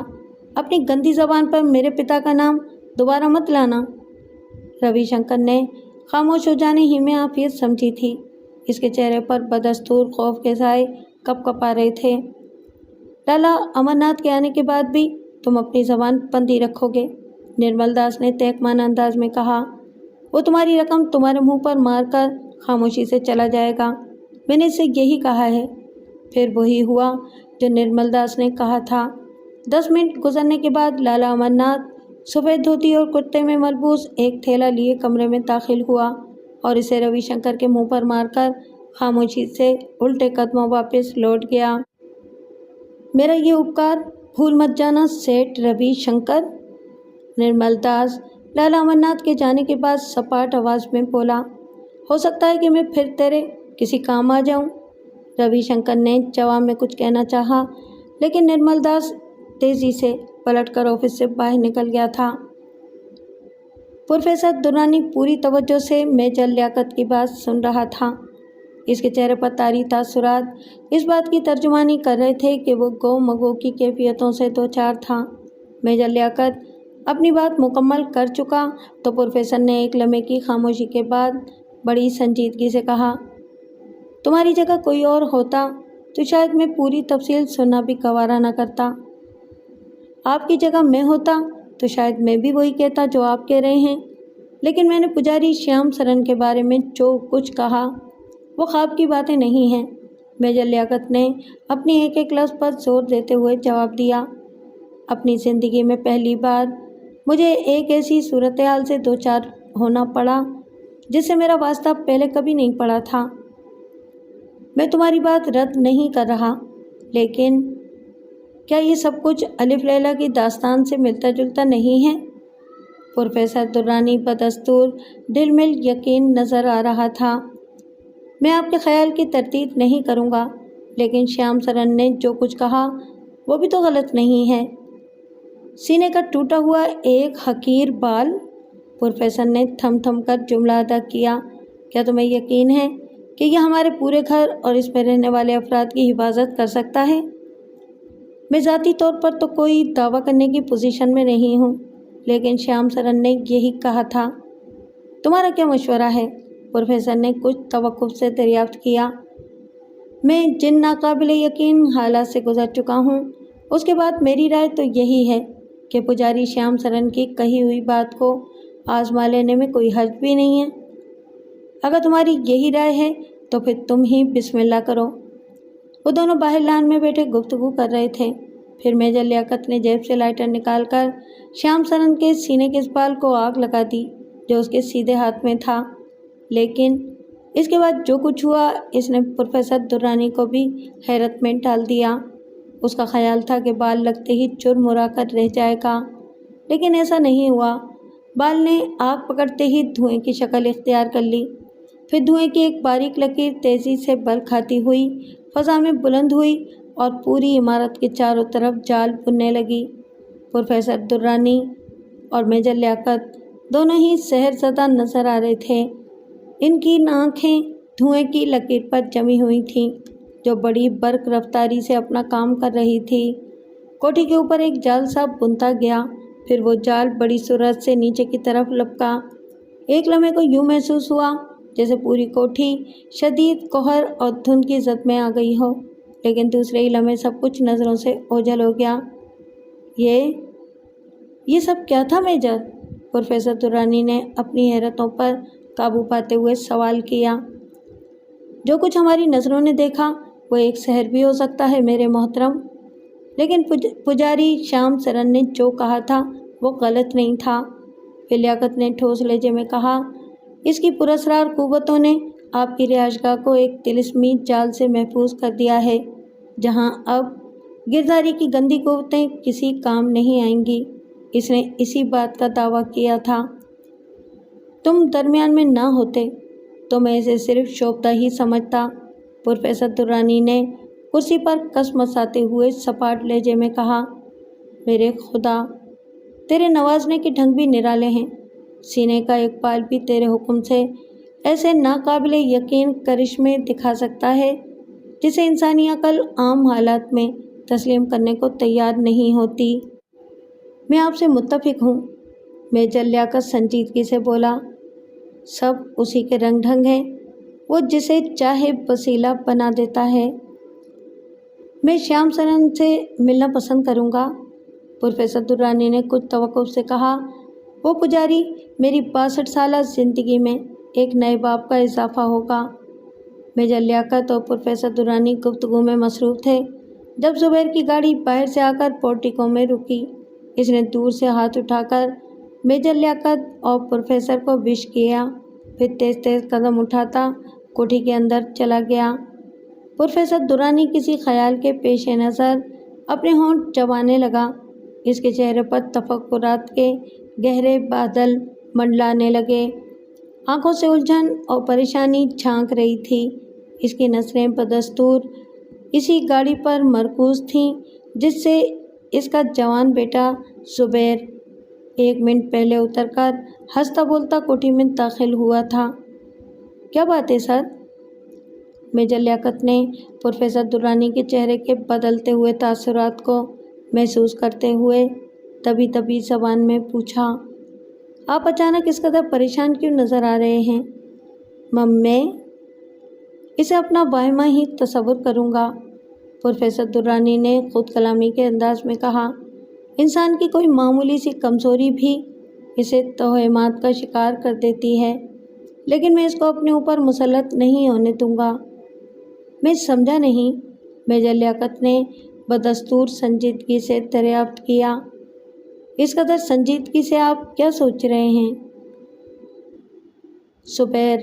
अपनी गंदी जबान पर मेरे पिता का नाम दोबारा मत लाना। रविशंकर ने खामोश हो जाने ही में आफियत समझी थी। इसके चेहरे पर बदस्तूर खौफ के साए कपकपा रहे थे। लाला अमरनाथ के आने के बाद भी तुम अपनी जबान बंदी रखोगे, निर्मल दास ने तहकमान अंदाज में कहा। वो तुम्हारी रकम तुम्हारे मुंह पर मारकर खामोशी से चला जाएगा। मैंने इससे यही कहा है। फिर वही हुआ जो निर्मल दास ने कहा था। 10 मिनट गुजरने के बाद लाला अमरनाथ सफ़ेद धोती और कुर्ते में मलबूस एक थैला लिए कमरे में दाखिल हुआ और इसे रविशंकर के मुंह पर मारकर खामोशी से उल्टे कदमों वापस लौट गया। मेरा ये उपकार भूल मत जाना सेठ रविशंकर, निर्मल दास लाला अमरनाथ के जाने के बाद सपाट आवाज़ में बोला। हो सकता है कि मैं फिर तेरे किसी काम आ जाऊं। रविशंकर ने जवाब में कुछ कहना चाहा, लेकिन निर्मल दास तेज़ी से पलटकर ऑफिस से बाहर निकल गया था। प्रोफेसर दुर्रानी पूरी तवज्जो से मेजर लियाकत की बात सुन रहा था। इसके चेहरे पर तारी तासुरात इस बात की तर्जुमानी कर रहे थे कि वो गौ मगो की कैफियतों से दो चार था। मेजर लियाकत अपनी बात मुकम्मल कर चुका तो प्रोफेसर ने एक लम्हे की खामोशी के बाद बड़ी संजीदगी से कहा, तुम्हारी जगह कोई और होता तो शायद मैं पूरी तफसील सुनना भी गवारा न करता। आपकी जगह मैं होता तो शायद मैं भी वही कहता जो आप कह रहे हैं। लेकिन मैंने पुजारी श्याम सरन के बारे में जो कुछ कहा वो ख्वाब की बातें नहीं हैं। मेजर लियाकत ने अपनी एक एक लफ्ज़ पर जोर देते हुए जवाब दिया। अपनी ज़िंदगी में पहली बार मुझे एक ऐसी सूरत हाल से दो चार होना पड़ा जिससे मेरा वास्ता पहले कभी नहीं पड़ा था। मैं तुम्हारी बात रद्द नहीं कर रहा, लेकिन क्या ये सब कुछ अलिफ लैला की दास्तान से मिलता जुलता नहीं है? प्रोफेसर दुर्रानी बदस्तूर दिलमिल यकीन नज़र आ रहा था। मैं आपके ख्याल की तरतीब नहीं करूँगा, लेकिन श्याम सरन ने जो कुछ कहा वो भी तो गलत नहीं है। सीने का टूटा हुआ एक हकीर बाल, प्रोफेसर ने थम थम कर जुमला अदा किया। क्या तुम्हें यकीन है कि यह हमारे पूरे घर और इसमें रहने वाले अफराद की हिफाजत कर सकता है? मैं ज़ाती तौर पर तो कोई दावा करने की पोजीशन में नहीं हूँ, लेकिन श्याम सरन ने यही कहा था। तुम्हारा क्या मशवरा है? प्रोफेसर ने कुछ तवक्कुफ से दरियाफ्त किया। मैं जिन नाकाबिल यकीन हालात से गुजर चुका हूँ, उसके बाद मेरी राय तो यही है कि पुजारी श्याम सरन की कही हुई बात को आजमा लेने में कोई हर्ज भी नहीं है। अगर तुम्हारी यही राय है तो फिर तुम ही बिस्मिल्लाह करो। वो दोनों बाहर लान में बैठे गुफ्तगू कर रहे थे। फिर मेजर लियाकत ने जेब से लाइटर निकालकर श्याम सरन के सीने के इस बाल को आग लगा दी जो उसके सीधे हाथ में था। लेकिन इसके बाद जो कुछ हुआ इसने प्रोफेसर दुर्रानी को भी हैरत में डाल दिया। उसका ख्याल था कि बाल लगते ही चुरमुरा कर रह जाएगा, लेकिन ऐसा नहीं हुआ। बाल ने आग पकड़ते ही धुएं की शक्ल इख्तियार कर ली। फिर धुएं की एक बारीक लकीर तेज़ी से बल खाती हुई फ़ज़ा में बुलंद हुई और पूरी इमारत के चारों तरफ जाल बुनने लगी। प्रोफेसर दुर्रानी और मेजर लियाकत दोनों ही सहरज़दा नज़र आ रहे थे। इनकी आँखें धुएं की लकीर पर जमी हुई थीं जो बड़ी बर्क रफ्तारी से अपना काम कर रही थी। कोठी के ऊपर एक जाल सा बुनता गया, फिर वो जाल बड़ी सूरत से नीचे की तरफ लपका। एक लम्हे को यूँ महसूस हुआ जैसे पूरी कोठी शदीद कोहर और धुंध की जद में आ गई हो, लेकिन दूसरे ही लम्हे सब कुछ नज़रों से ओझल हो गया। ये सब क्या था मेजर? प्रोफेसर दुर्रानी ने अपनी हैरतों पर काबू पाते हुए सवाल किया। जो कुछ हमारी नज़रों ने देखा वो एक सहर भी हो सकता है मेरे मोहतरम, लेकिन पुजारी श्याम सरन ने जो कहा था वो गलत नहीं था। फिर लियाकत ने ठोस लहजे में कहा, इसकी पुरस्कार कुव्वतों ने आपकी रिहाइशगाह को एक तिलिस्मी जाल से महफूज कर दिया है, जहां अब गिरदारी की गंदी कुव्वतें किसी काम नहीं आएंगी। इसने इसी बात का दावा किया था। तुम दरमियान में ना होते तो मैं इसे सिर्फ शोभता ही समझता। प्रोफेसर दुर्रानी ने कुर्सी पर कसमसाते हुए सपाट लहजे में कहा, मेरे खुदा, तेरे नवाजने के ढंग भी निराले हैं। सीने का एक बाल भी तेरे हुक्म से ऐसे नाकाबिले यकीन करिश्मे दिखा सकता है जिसे इंसानी अकल आम हालात में तस्लीम करने को तैयार नहीं होती। मैं आपसे मुत्तफिक हूँ, मेजर लियाकत संजीदगी से बोला। सब उसी के रंग ढंग हैं, वो जिसे चाहे वसीला बना देता है। मैं श्याम सरन से मिलना पसंद करूँगा, प्रोफेसर दुर्रानी ने कुछ तवक्कुफ से कहा। वो पुजारी, मेरी 62 साल ज़िंदगी में एक नए बाब का इजाफा होगा। मेजर लियाकत और प्रोफेसर दुर्रानी गुफ्तगू में मसरूफ़ थे जब ज़ुबैर की गाड़ी बाहर से आकर पोर्टिको में रुकी। इसने दूर से हाथ उठाकर मेजर लियाकत और प्रोफेसर को विश किया, फिर तेज़ तेज़ कदम उठाता कोठी के अंदर चला गया। प्रोफेसर दुर्रानी किसी ख्याल के पेश नज़र अपने होंठ चबाने लगा। इसके चेहरे पर तफक्कुरात के गहरे बादल मंडलाने लगे। आंखों से उलझन और परेशानी झांक रही थी। इसकी नज़रें बदस्तूर इसी गाड़ी पर मरकूज़ थीं जिससे इसका जवान बेटा ज़ुबैर 1 मिनट पहले उतरकर हंसता बोलता कोठी में दाखिल हुआ था। क्या बात है सर? मेजर लियाकत ने प्रोफेसर दुर्रानी के चेहरे के बदलते हुए तासुरात को महसूस करते हुए तभी तभी ज़बान में पूछा, आप अचानक इस कदर परेशान क्यों नज़र आ रहे हैं? मैं इसे अपना वाहिमा ही तसव्वुर करूँगा, प्रोफेसर दुर्रानी ने खुद कलामी के अंदाज में कहा। इंसान की कोई मामूली सी कमज़ोरी भी इसे तोहमात का शिकार कर देती है, लेकिन मैं इसको अपने ऊपर मुसल्लत नहीं होने दूँगा। मैं समझा नहीं, मेजर लियाकत ने बदस्तूर संजीदगी से दरियाफ्त किया। इस कदर संजीदगी से आप क्या सोच रहे हैं? ज़ुबैर,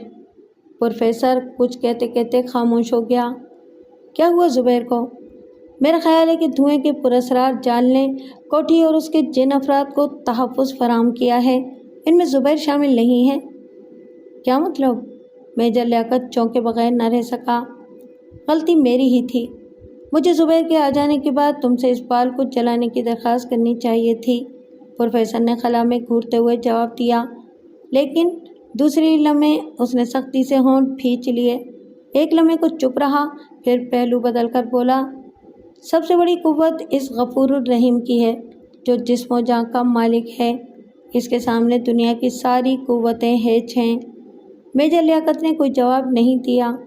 प्रोफेसर कुछ कहते कहते खामोश हो गया। क्या हुआ ज़ुबैर को? मेरा ख्याल है कि धुएं के पुरस्रार जाल ने कोठी और उसके जिन अफराद को तहफ़्फ़ुज़ फराहम किया है, इनमें ज़ुबैर शामिल नहीं है। क्या मतलब? मेजर लियाकत चौंके बगैर न रह सका। गलती मेरी ही थी। मुझे ज़ुबैर के आ जाने के बाद तुमसे इस बाल को जलाने की दरख्वास्त करनी चाहिए थी, प्रोफेसर ने खला में घूरते हुए जवाब दिया। लेकिन दूसरी लम्हे उसने सख्ती से होंठ भींच लिए। एक लम्हे को चुप रहा, फिर पहलू बदल कर बोला, सबसे बड़ी कुव्वत इस गफूरुर रहीम की है जो जिस्म व जान का मालिक है। इसके सामने दुनिया की सारी कुव्वतें हेच हैं। मेजर लियाकत ने कोई जवाब नहीं दिया।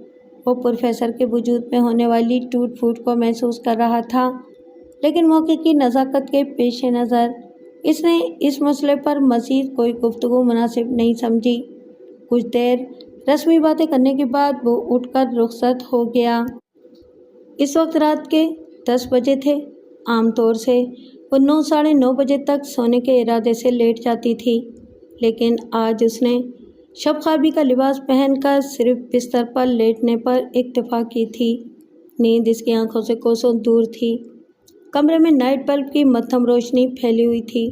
वो प्रोफेसर के वजूद में होने वाली टूट फूट को महसूस कर रहा था, लेकिन मौके की नज़ाकत के पेश नज़र इसने इस मसले पर मज़ीद कोई गुफ्तगू मुनासिब नहीं समझी। कुछ देर रस्मी बातें करने के बाद वो उठकर रुखसत हो गया। इस वक्त रात के 10 बजे थे। आमतौर से वो 9 साढ़े 9 बजे तक सोने के इरादे से लेट जाती थी, लेकिन आज उसने शब ख्वाबी का लिबास पहनकर सिर्फ बिस्तर पर लेटने पर इक्तफा की थी। नींद इसकी आंखों से कोसों दूर थी। कमरे में नाइट बल्ब की मध्यम रोशनी फैली हुई थी।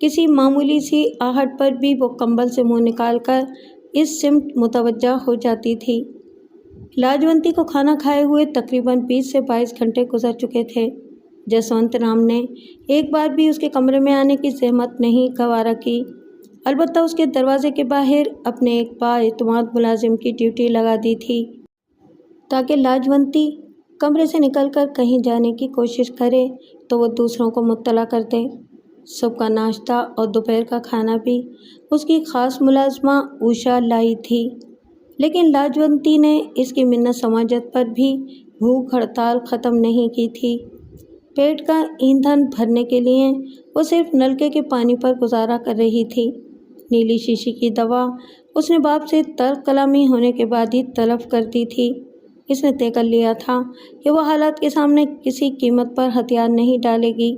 किसी मामूली सी आहट पर भी वो कंबल से मुंह निकालकर इस सिमत मुतवज्जा हो जाती थी। लाजवंती को खाना खाए हुए तकरीबन 20 से 22 घंटे गुजर चुके थे। जसवंत राम ने एक बार भी उसके कमरे में आने की ज़हमत नहीं गवारा की। अलबत्ता उसके दरवाजे के बाहर अपने एक बाएतमाद मुलाजिम की ड्यूटी लगा दी थी ताकि लाजवंती कमरे से निकलकर कहीं जाने की कोशिश करे तो वो दूसरों को मुत्तला कर दे। सुबह का नाश्ता और दोपहर का खाना भी उसकी ख़ास मुलाजमा उषा लाई थी, लेकिन लाजवंती ने इसकी मिन्नत समाजत पर भी भूख हड़ताल ख़त्म नहीं की थी। पेट का ईंधन भरने के लिए वो सिर्फ नलके के पानी पर गुजारा कर रही थी। नीली शीशी की दवा उसने बाप से तर्क कलामी होने के बाद ही तलब कर दी थी। इसने तय कर लिया था कि वह हालात के सामने किसी कीमत पर हथियार नहीं डालेगी।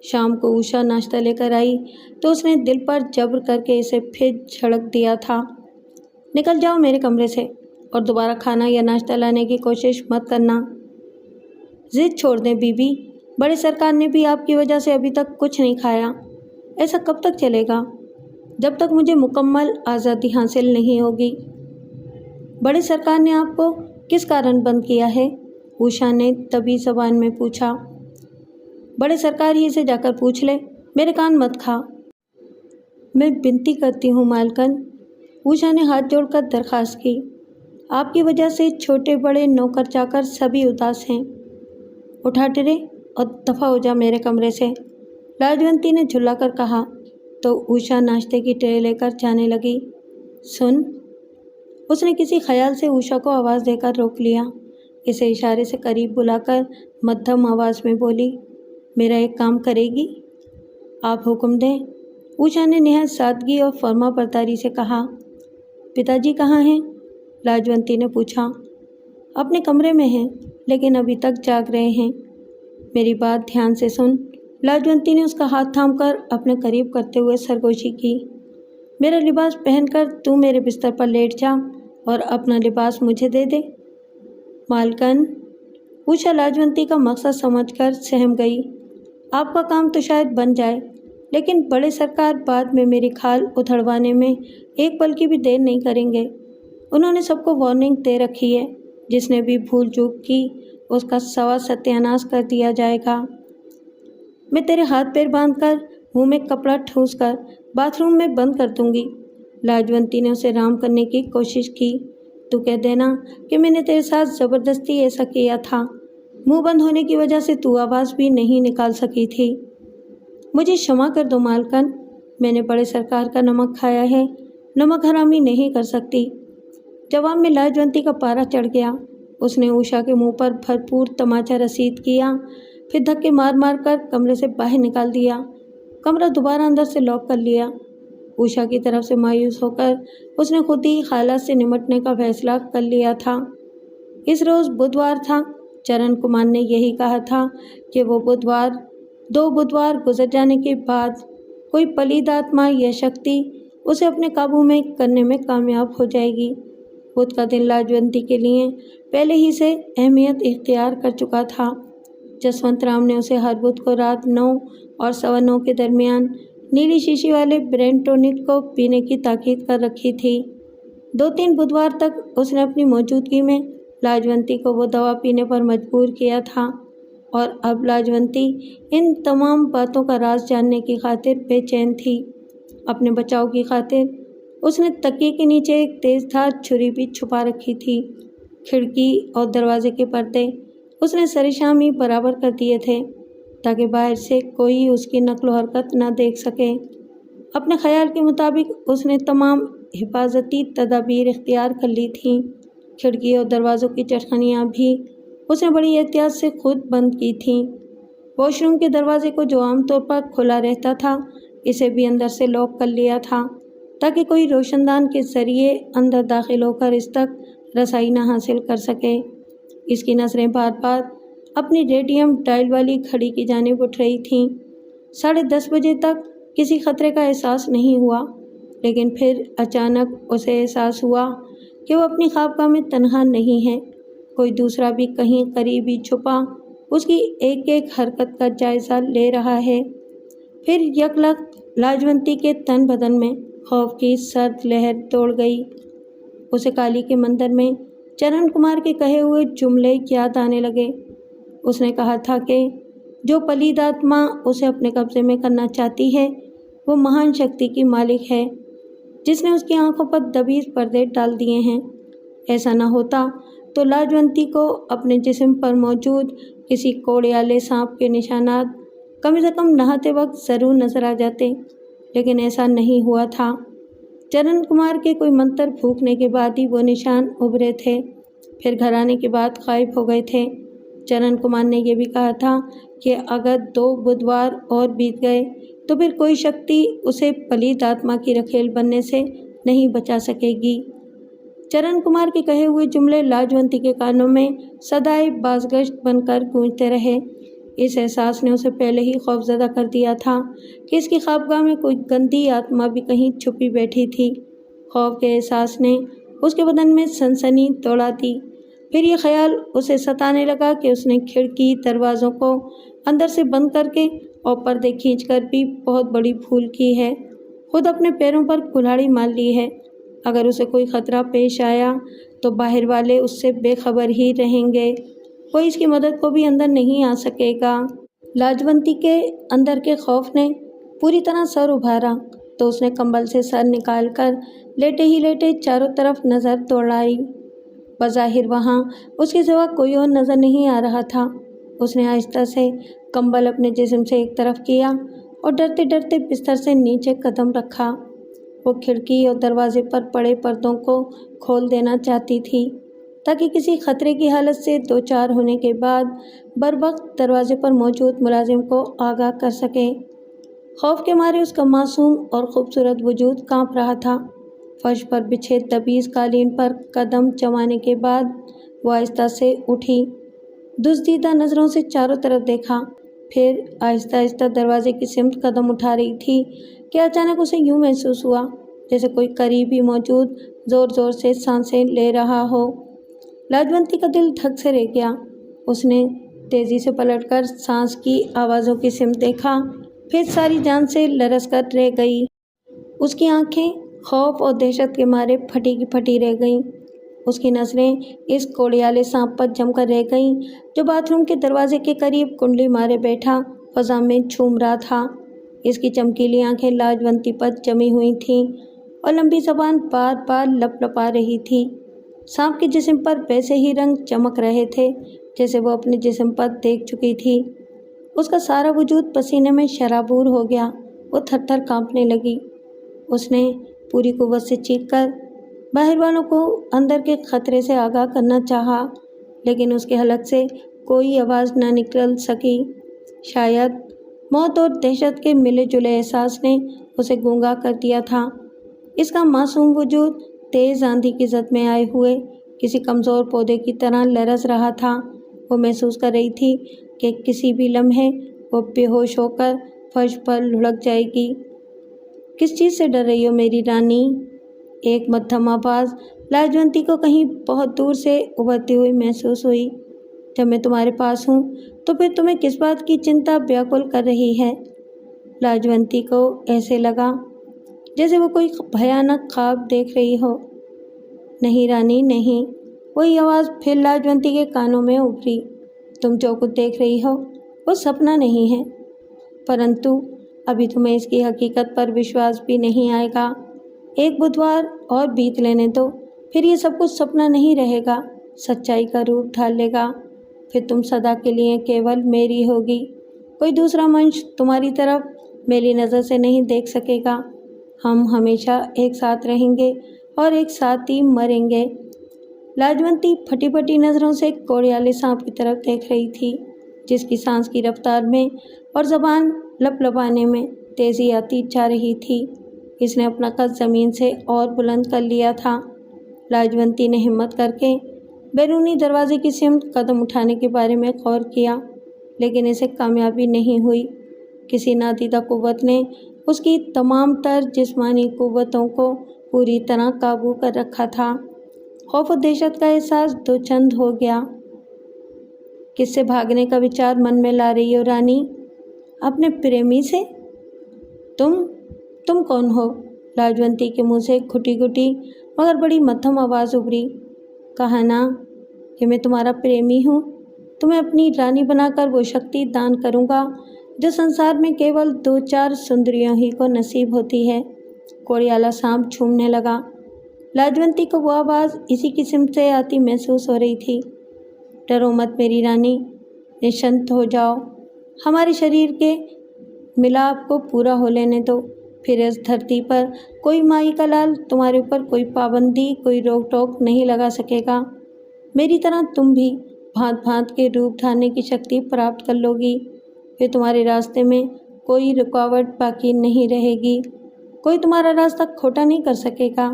शाम को उषा नाश्ता लेकर आई तो उसने दिल पर जब्र करके इसे फिर झड़क दिया था, निकल जाओ मेरे कमरे से और दोबारा खाना या नाश्ता लाने की कोशिश मत करना। ज़िद छोड़ दें बीबी, बड़े सरकार ने भी आपकी वजह से अभी तक कुछ नहीं खाया। ऐसा कब तक चलेगा? जब तक मुझे मुकम्मल आज़ादी हासिल नहीं होगी। बड़े सरकार ने आपको किस कारण बंद किया है? उषा ने तभी ज़बान में पूछा। बड़े सरकार ही से जाकर पूछ ले, मेरे कान मत खा। मैं विनती करती हूँ मालकन, उषा ने हाथ जोड़कर दरख्वास्त की। आपकी वजह से छोटे बड़े नौकर चाकर सभी उदास हैं। उठा टिरे और दफ़ा हो जा मेरे कमरे से, लाजवंती ने झुल्लाकर कहा तो उषा नाश्ते की ट्रे लेकर जाने लगी। सुन, उसने किसी ख्याल से उषा को आवाज़ देकर रोक लिया। इसे इशारे से करीब बुलाकर मध्यम आवाज़ में बोली, मेरा एक काम करेगी? आप हुक्म दें, उषा ने निहायत सादगी और फर्मा बरदारी से कहा। पिताजी कहाँ हैं? लाजवंती ने पूछा। अपने कमरे में हैं, लेकिन अभी तक जाग रहे हैं। मेरी बात ध्यान से सुन। लाजवंती ने उसका हाथ थामकर अपने करीब करते हुए सरगोशी की। मेरा लिबास पहनकर तू मेरे बिस्तर पर लेट जा और अपना लिबास मुझे दे दे। मालकन, उषा लाजवंती का मकसद समझकर सहम गई। आपका काम तो शायद बन जाए, लेकिन बड़े सरकार बाद में मेरी खाल उधड़वाने में एक पल की भी देर नहीं करेंगे। उन्होंने सबको वार्निंग दे रखी है, जिसने भी भूल चूक की उसका सवा सत्यानाश कर दिया जाएगा। मैं तेरे हाथ पैर बांधकर मुंह में कपड़ा ठूस कर बाथरूम में बंद कर दूंगी। लाजवंती ने उसे राम करने की कोशिश की। तू कह देना कि मैंने तेरे साथ ज़बरदस्ती ऐसा किया था। मुंह बंद होने की वजह से तू आवाज़ भी नहीं निकाल सकी थी। मुझे क्षमा कर दो मालकन, मैंने बड़े सरकार का नमक खाया है, नमक हरामी नहीं कर सकती। जवाब में लाजवंती का पारा चढ़ गया। उसने उषा के मुंह पर भरपूर तमाचा रसीद किया, फिर धक्के मार मार कर कमरे से बाहर निकाल दिया। कमरा दोबारा अंदर से लॉक कर लिया। उषा की तरफ से मायूस होकर उसने खुद ही हालात से निमटने का फैसला कर लिया था। इस रोज़ बुधवार था। चरण कुमार ने यही कहा था कि वो बुधवार 2 बुधवार गुजर जाने के बाद कोई पलीद आत्मा या शक्ति उसे अपने काबू में करने में कामयाब हो जाएगी। बुध का दिन लाजवंती के लिए पहले ही से अहमियत इख्तियार कर चुका था। जसवंत राम ने उसे हर बुध को रात 9 और 9:15 के दरमियान नीली शीशी वाले ब्रेन टॉनिक को पीने की ताकीद कर रखी थी। 2-3 बुधवार तक उसने अपनी मौजूदगी में लाजवंती को वो दवा पीने पर मजबूर किया था, और अब लाजवंती इन तमाम बातों का राज जानने की खातिर बेचैन थी। अपने बचाव की खातिर उसने तकिए के नीचे एक तेज़धार छुरी भी छुपा रखी थी। खिड़की और दरवाजे के पर्दे उसने सरेशामी बराबर कर दिए थे, ताकि बाहर से कोई उसकी नकलो हरकत न देख सके। अपने ख्याल के मुताबिक उसने तमाम हिफाजती तदाबीर इख्तियार कर ली थीं। खिड़की और दरवाज़ों की चटखनियाँ भी उसने बड़ी एहतियात से खुद बंद की थीं। वॉशरूम के दरवाजे को, जो आमतौर पर खुला रहता था, इसे भी अंदर से लॉक कर लिया था, ताकि कोई रोशनदान के ज़रिए अंदर दाखिल होकर इस तक रसाई न हासिल कर सके। इसकी नज़रें बार बार अपनी रेडियम डायल वाली घड़ी की जानिब उठ रही थीं। 10:30 बजे तक किसी खतरे का एहसास नहीं हुआ, लेकिन फिर अचानक उसे एहसास हुआ कि वो अपनी ख्वाबगाह में तन्हा नहीं है। कोई दूसरा भी कहीं करीबी छुपा उसकी एक एक हरकत का जायज़ा ले रहा है। फिर यकलख्त लाजवंती के तन बदन में खौफ की सर्द लहर दौड़ गई। उसे काली के मंदिर में चरण कुमार के कहे हुए जुमले याद आने लगे। उसने कहा था कि जो पलीद आत्मा उसे अपने कब्जे में करना चाहती है, वो महान शक्ति की मालिक है, जिसने उसकी आंखों पर दबीज पर्दे डाल दिए हैं। ऐसा न होता तो लाजवंती को अपने जिस्म पर मौजूद किसी कोड़ियाले सांप के निशानात कम से कम नहाते वक्त ज़रूर नज़र आ जाते, लेकिन ऐसा नहीं हुआ था। चरण कुमार के कोई मंत्र फूंकने के बाद ही वो निशान उभरे थे, फिर घर आने के बाद गायब हो गए थे। चरण कुमार ने यह भी कहा था कि अगर 2 बुधवार और बीत गए तो फिर कोई शक्ति उसे पलीद आत्मा की रखेल बनने से नहीं बचा सकेगी। चरण कुमार के कहे हुए जुमले लाजवंती के कानों में सदाए बाज़गश्त बनकर गूंजते रहे। इस एहसास ने उसे पहले ही खौफज़दा कर दिया था कि इसकी ख्वाबगाह में कोई गंदी आत्मा भी कहीं छुपी बैठी थी। खौफ के एहसास ने उसके बदन में सनसनी दौड़ा दी। फिर ये ख्याल उसे सताने लगा कि उसने खिड़की दरवाज़ों को अंदर से बंद करके और पर्दे खींचकर भी बहुत बड़ी भूल की है। खुद अपने पैरों पर कुल्हाड़ी मार ली है। अगर उसे कोई ख़तरा पेश आया तो बाहर वाले उससे बेखबर ही रहेंगे, कोई इसकी मदद को भी अंदर नहीं आ सकेगा। लाजवंती के अंदर के खौफ ने पूरी तरह सर उभारा तो उसने कंबल से सर निकालकर लेटे ही लेटे चारों तरफ नज़र दौड़ाई। बज़ाहिर वहाँ उसके सिवा कोई और नज़र नहीं आ रहा था। उसने आहिस्ता से कंबल अपने जिस्म से एक तरफ किया और डरते डरते बिस्तर से नीचे कदम रखा। वो खिड़की और दरवाजे पर पड़े पर्दों को खोल देना चाहती थी ताकि किसी खतरे की हालत से दो चार होने के बाद बरवक्त दरवाजे पर मौजूद मुलाजिम को आगाह कर सके। खौफ के मारे उसका मासूम और खूबसूरत वजूद कांप रहा था। फर्श पर बिछे तबीज़ कालीन पर कदम जमाने के बाद वो आहिस्ता से उठी, दुज़दीदा नज़रों से चारों तरफ देखा, फिर आहिस्ता आहिस्ता दरवाजे की सिमत कदम उठा रही थी कि अचानक उसे यूँ महसूस हुआ जैसे कोई करीबी मौजूद ज़ोर ज़ोर से सांसें ले रहा हो। लाजवंती का दिल धक से रह गया। उसने तेज़ी से पलटकर सांस की आवाज़ों की सिमत देखा, फिर सारी जान से लरस कर रह गई। उसकी आंखें खौफ और दहशत के मारे फटी की फटी रह गईं। उसकी नज़रें इस कोड़ियाले सांप पर जमकर रह गईं जो बाथरूम के दरवाजे के करीब कुंडली मारे बैठा फ़ज़ा में झूम रहा था। इसकी चमकीली आंखें लाजवंती पर जमी हुई थीं और लंबी ज़बान बार बार लपलपा रही थी। सांप के जिस्म पर वैसे ही रंग चमक रहे थे जैसे वो अपने जिस्म पर देख चुकी थी। उसका सारा वजूद पसीने में शराबूर हो गया। वो थर-थर कांपने लगी। उसने पूरी कुव्वत से चीखकर बाहर वालों को अंदर के खतरे से आगाह करना चाहा, लेकिन उसके हलक से कोई आवाज़ न निकल सकी। शायद मौत और दहशत के मिले जुले एहसास ने उसे गूंगा कर दिया था। इसका मासूम वजूद तेज़ आंधी की जद में आए हुए किसी कमज़ोर पौधे की तरह लरस रहा था। वो महसूस कर रही थी कि किसी भी लम्हे वो बेहोश होकर फर्श पर लुढ़क जाएगी। किस चीज़ से डर रही हो मेरी रानी? एक मध्यम आवाज़ लाजवंती को कहीं बहुत दूर से उभरती हुई महसूस हुई। जब मैं तुम्हारे पास हूँ तो फिर तुम्हें किस बात की चिंता व्याकुल कर रही है? लाजवंती को ऐसे लगा जैसे वो कोई भयानक ख्वाब देख रही हो। नहीं रानी नहीं, वही आवाज़ फिर लाजवंती के कानों में उभरी। तुम जो कुछ देख रही हो वो सपना नहीं है, परंतु अभी तुम्हें इसकी हकीकत पर विश्वास भी नहीं आएगा। एक बुधवार और बीत लेने दो, फिर ये सब कुछ सपना नहीं रहेगा, सच्चाई का रूप ढाल लेगा। फिर तुम सदा के लिए केवल मेरी होगी। कोई दूसरा मनुष्य तुम्हारी तरफ मेरी नज़र से नहीं देख सकेगा। हम हमेशा एक साथ रहेंगे और एक साथ ही मरेंगे। लाजवंती फटी फटी नज़रों से कोड़ियाले सांप की तरफ देख रही थी, जिसकी सांस की रफ्तार में और ज़बान लपलपाने में तेज़ी आती जा रही थी। इसने अपना कद ज़मीन से और बुलंद कर लिया था। लाजवंती ने हिम्मत करके बैरूनी दरवाजे की सिमत कदम उठाने के बारे में गौर किया, लेकिन इसे कामयाबी नहीं हुई। किसी नादीदा कुव्वत ने उसकी तमाम तर जिस्मानी कुव्वतों को पूरी तरह काबू कर रखा था। खौफ और दहशत का एहसास दोचंद हो गया। किससे भागने का विचार मन में ला रही हो रानी? अपने प्रेमी से? तुम कौन हो? लाजवंती के मुंह से घुटी घुटी मगर बड़ी मध्यम आवाज़ उभरी। कहा ना कि मैं तुम्हारा प्रेमी हूँ। तुम्हें अपनी रानी बनाकर वो शक्ति दान करूँगा जो संसार में केवल दो चार सुंदरियों ही को नसीब होती है। कोड़ियाला सांप झूमने लगा। लाजवंती को वो आवाज़ इसी किस्म से आती महसूस हो रही थी। डरो मत मेरी रानी, निश्चिंत हो जाओ। हमारे शरीर के मिलाप को पूरा हो लेने दो, फिर इस धरती पर कोई माई का लाल तुम्हारे ऊपर कोई पाबंदी, कोई रोक टोक नहीं लगा सकेगा। मेरी तरह तुम भी भांत भांत के रूप ढालने की शक्ति प्राप्त कर लोगी। फिर तुम्हारे रास्ते में कोई रुकावट बाकी नहीं रहेगी, कोई तुम्हारा रास्ता खोटा नहीं कर सकेगा।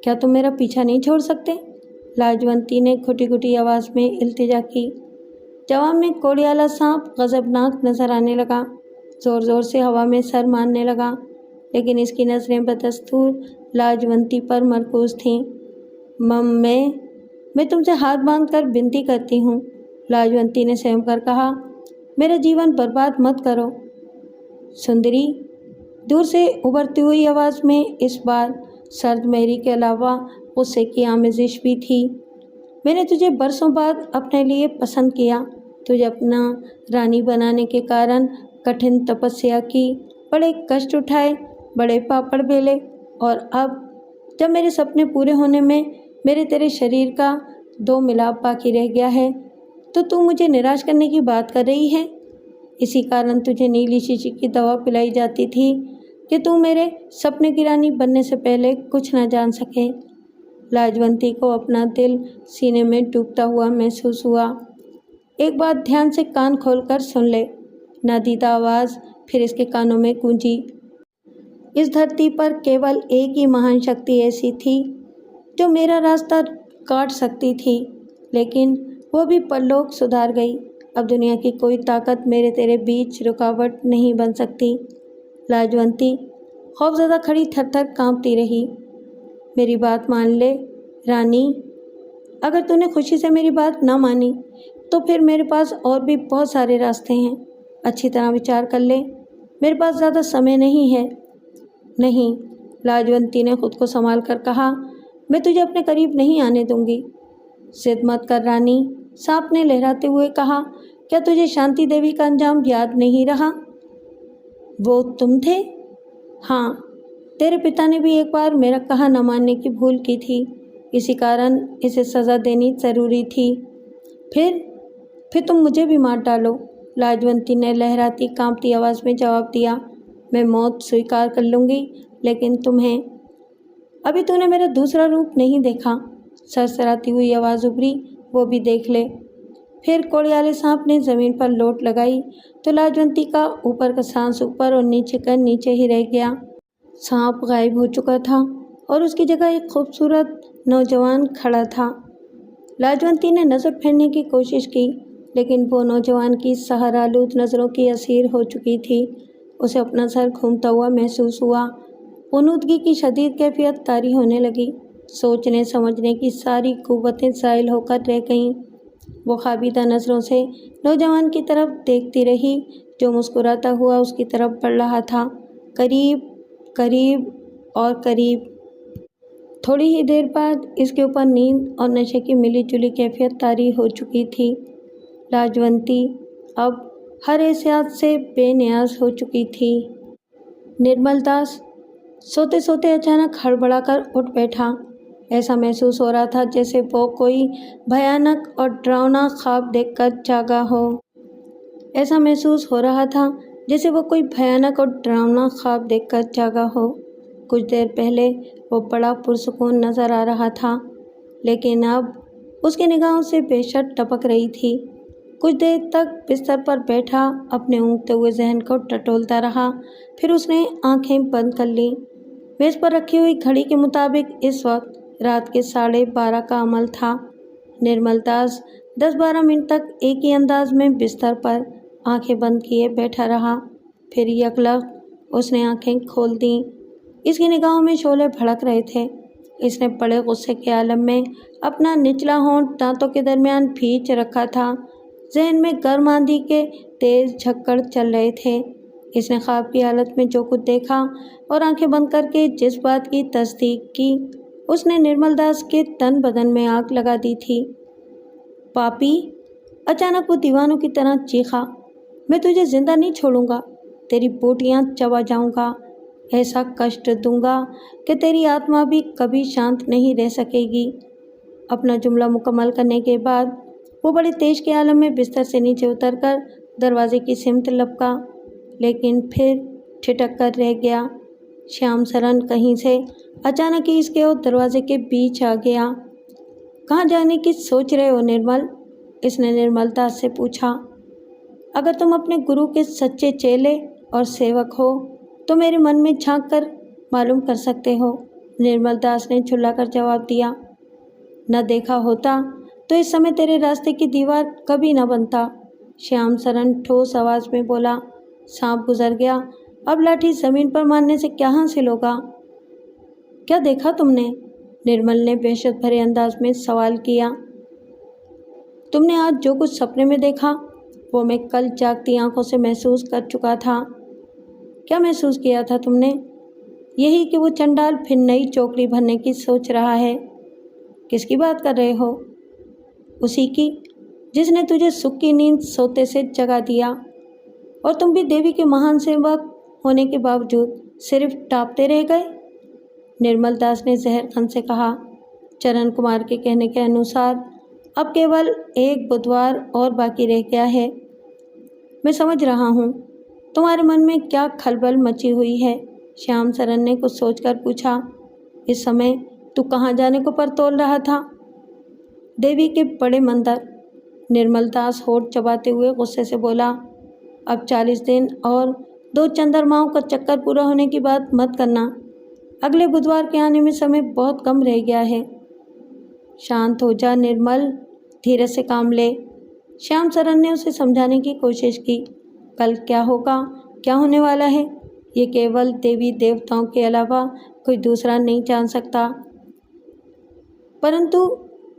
क्या तुम मेरा पीछा नहीं छोड़ सकते? लाजवंती ने घुटी घुटी आवाज़ में इल्तिजा की। जवाब में कोड़ियाला सांप गज़बनाक नजर आने लगा। ज़ोर ज़ोर से हवा में सर मारने लगा, लेकिन इसकी नज़रें बदस्तूर लाजवंती पर मरकूज़ थीं। मैं तुमसे हाथ बांधकर विनती करती हूँ, लाजवंती ने सहम कर कहा। मेरा जीवन बर्बाद मत करो। सुंदरी, दूर से उभरती हुई आवाज़ में इस बार सर्द मेरी के अलावा गुस्से की आमेज़िश भी थी। मैंने तुझे बरसों बाद अपने लिए पसंद किया, तुझे अपना रानी बनाने के कारण कठिन तपस्या की, बड़े कष्ट उठाए, बड़े पापड़ बेले, और अब जब मेरे सपने पूरे होने में मेरे तेरे शरीर का 2 मिलाप बाकी रह गया है, तो तू मुझे निराश करने की बात कर रही है। इसी कारण तुझे नीली शीशी की दवा पिलाई जाती थी कि तू मेरे सपने की रानी बनने से पहले कुछ न जान सके। लाजवंती को अपना दिल सीने में डूबता हुआ महसूस हुआ। एक बात ध्यान से कान खोलकर सुन ले। नादीदा आवाज़ फिर इसके कानों में गूंजी। इस धरती पर केवल एक ही महान शक्ति ऐसी थी जो मेरा रास्ता काट सकती थी, लेकिन वो भी परलोक सुधार गई। अब दुनिया की कोई ताकत मेरे तेरे बीच रुकावट नहीं बन सकती। लाजवंती खौफज़दा खड़ी थर-थर कांपती रही। मेरी बात मान ले रानी। अगर तूने खुशी से मेरी बात ना मानी तो फिर मेरे पास और भी बहुत सारे रास्ते हैं। अच्छी तरह विचार कर ले, मेरे पास ज़्यादा समय नहीं है। नहीं, लाजवंती ने खुद को संभाल कर कहा, मैं तुझे अपने करीब नहीं आने दूंगी। जिद मत कर रानी, सांप ने लहराते हुए कहा। क्या तुझे शांति देवी का अंजाम याद नहीं रहा? वो तुम थे? हाँ, तेरे पिता ने भी एक बार मेरा कहा न मानने की भूल की थी, इसी कारण इसे सज़ा देनी ज़रूरी थी। फिर तुम मुझे भी मार डालो। लाजवंती ने लहराती कांपती आवाज़ में जवाब दिया। मैं मौत स्वीकार कर लूँगी, लेकिन तुम्हें। अभी तूने मेरा दूसरा रूप नहीं देखा। सरसराती हुई आवाज़ उभरी, वो भी देख ले। फिर कोड़ियाले सांप ने ज़मीन पर लोट लगाई तो लाजवंती का ऊपर का सांस ऊपर और नीचे का नीचे ही रह गया। सांप गायब हो चुका था और उसकी जगह एक खूबसूरत नौजवान खड़ा था। लाजवंती ने नज़र फेरने की कोशिश की, लेकिन वो नौजवान की सहारालूद नज़रों की असीर हो चुकी थी। उसे अपना सर घूमता हुआ महसूस हुआ। उनूदगी की शदीद कैफियत तारी होने लगी। सोचने समझने की सारी कुव्वतें ज़ाइल होकर रह गईं। वो खाबीदा नज़रों से नौजवान की तरफ देखती रही, जो मुस्कुराता हुआ उसकी तरफ बढ़ रहा था, करीब करीब और करीब। थोड़ी ही देर बाद इसके ऊपर नींद और नशे की मिली जुली कैफियत तारी हो चुकी थी। लाजवंती अब हर एहसास से बेनियाज हो चुकी थी। निर्मल दास सोते सोते अचानक हड़बड़ाकर उठ बैठा। ऐसा महसूस हो रहा था जैसे वो कोई भयानक और डरावना ख्वाब देखकर जागा हो। ऐसा महसूस हो रहा था जैसे वो कोई भयानक और डरावना ख्वाब देखकर जागा हो। कुछ देर पहले वो बड़ा पुरसुकून नज़र आ रहा था, लेकिन अब उसकी निगाहों से बेशर्त टपक रही थी। कुछ देर तक बिस्तर पर बैठा अपने ऊँघते हुए जहन को टटोलता रहा, फिर उसने आंखें बंद कर लीं। मेज़ पर रखी हुई घड़ी के मुताबिक इस वक्त रात के 12:30 का अमल था। निर्मल दास 10-12 मिनट तक एक ही अंदाज में बिस्तर पर आंखें बंद किए बैठा रहा। फिर यकलख उसने आंखें खोल दीं। इसकी निगाहों में शोले भड़क रहे थे। इसने बड़े गुस्से के आलम में अपना निचला होंठ दांतों के दरमियान भींच रखा था। जहन में गर्म आंधी के तेज झक्कड़ चल रहे थे। इसने ख्वाब की हालत में जो कुछ देखा और आंखें बंद करके जिस बात की तस्दीक की, उसने निर्मल दास के तन बदन में आग लगा दी थी। पापी! अचानक वो दीवानों की तरह चीखा। मैं तुझे जिंदा नहीं छोड़ूंगा, तेरी बोटियां चबा जाऊंगा। ऐसा कष्ट दूंगा कि तेरी आत्मा भी कभी शांत नहीं रह सकेगी। अपना जुमला मुकम्मल करने के बाद वो बड़े तेज के आलम में बिस्तर से नीचे उतरकर दरवाजे की सिमत लपका, लेकिन फिर ठिठक कर रह गया। श्याम सरन कहीं से अचानक ही इसके और दरवाजे के बीच आ गया। कहाँ जाने की सोच रहे हो निर्मल? इसने निर्मलता से पूछा। अगर तुम अपने गुरु के सच्चे चेले और सेवक हो तो मेरे मन में झांक कर मालूम कर सकते हो, निर्मल दास ने झुल्लाकर जवाब दिया। न देखा होता तो इस समय तेरे रास्ते की दीवार कभी न बनता, श्याम सरन ठोस आवाज़ में बोला। सांप गुजर गया, अब लाठी ज़मीन पर मारने से क्या हासिल होगा? क्या देखा तुमने? निर्मल ने वहशत भरे अंदाज में सवाल किया। तुमने आज जो कुछ सपने में देखा वो मैं कल जागती आंखों से महसूस कर चुका था। क्या महसूस किया था तुमने? यही कि वो चंडाल फिर नई चौकड़ी भरने की सोच रहा है। किसकी बात कर रहे हो? उसी की जिसने तुझे सुख की नींद सोते से जगा दिया, और तुम भी देवी के महान सेवक होने के बावजूद सिर्फ टापते रह गए, निर्मल दास ने जहर खन से कहा। चरण कुमार के कहने के अनुसार अब केवल एक बुधवार और बाकी रह गया है। मैं समझ रहा हूँ तुम्हारे मन में क्या खलबल मची हुई है। श्याम सरन ने कुछ सोचकर पूछा। इस समय तू कहाँ जाने को पर तोल रहा था? देवी के बड़े मंदिर। निर्मलदास होठ चबाते हुए गुस्से से बोला। अब 40 दिन और 2 चंद्रमाओं का चक्कर पूरा होने की बात मत करना। अगले बुधवार के आने में समय बहुत कम रह गया है। शांत हो जा निर्मल, धीरे से काम ले। श्याम सरन ने उसे समझाने की कोशिश की। कल क्या होगा, क्या होने वाला है, ये केवल देवी देवताओं के अलावा कोई दूसरा नहीं जान सकता। परंतु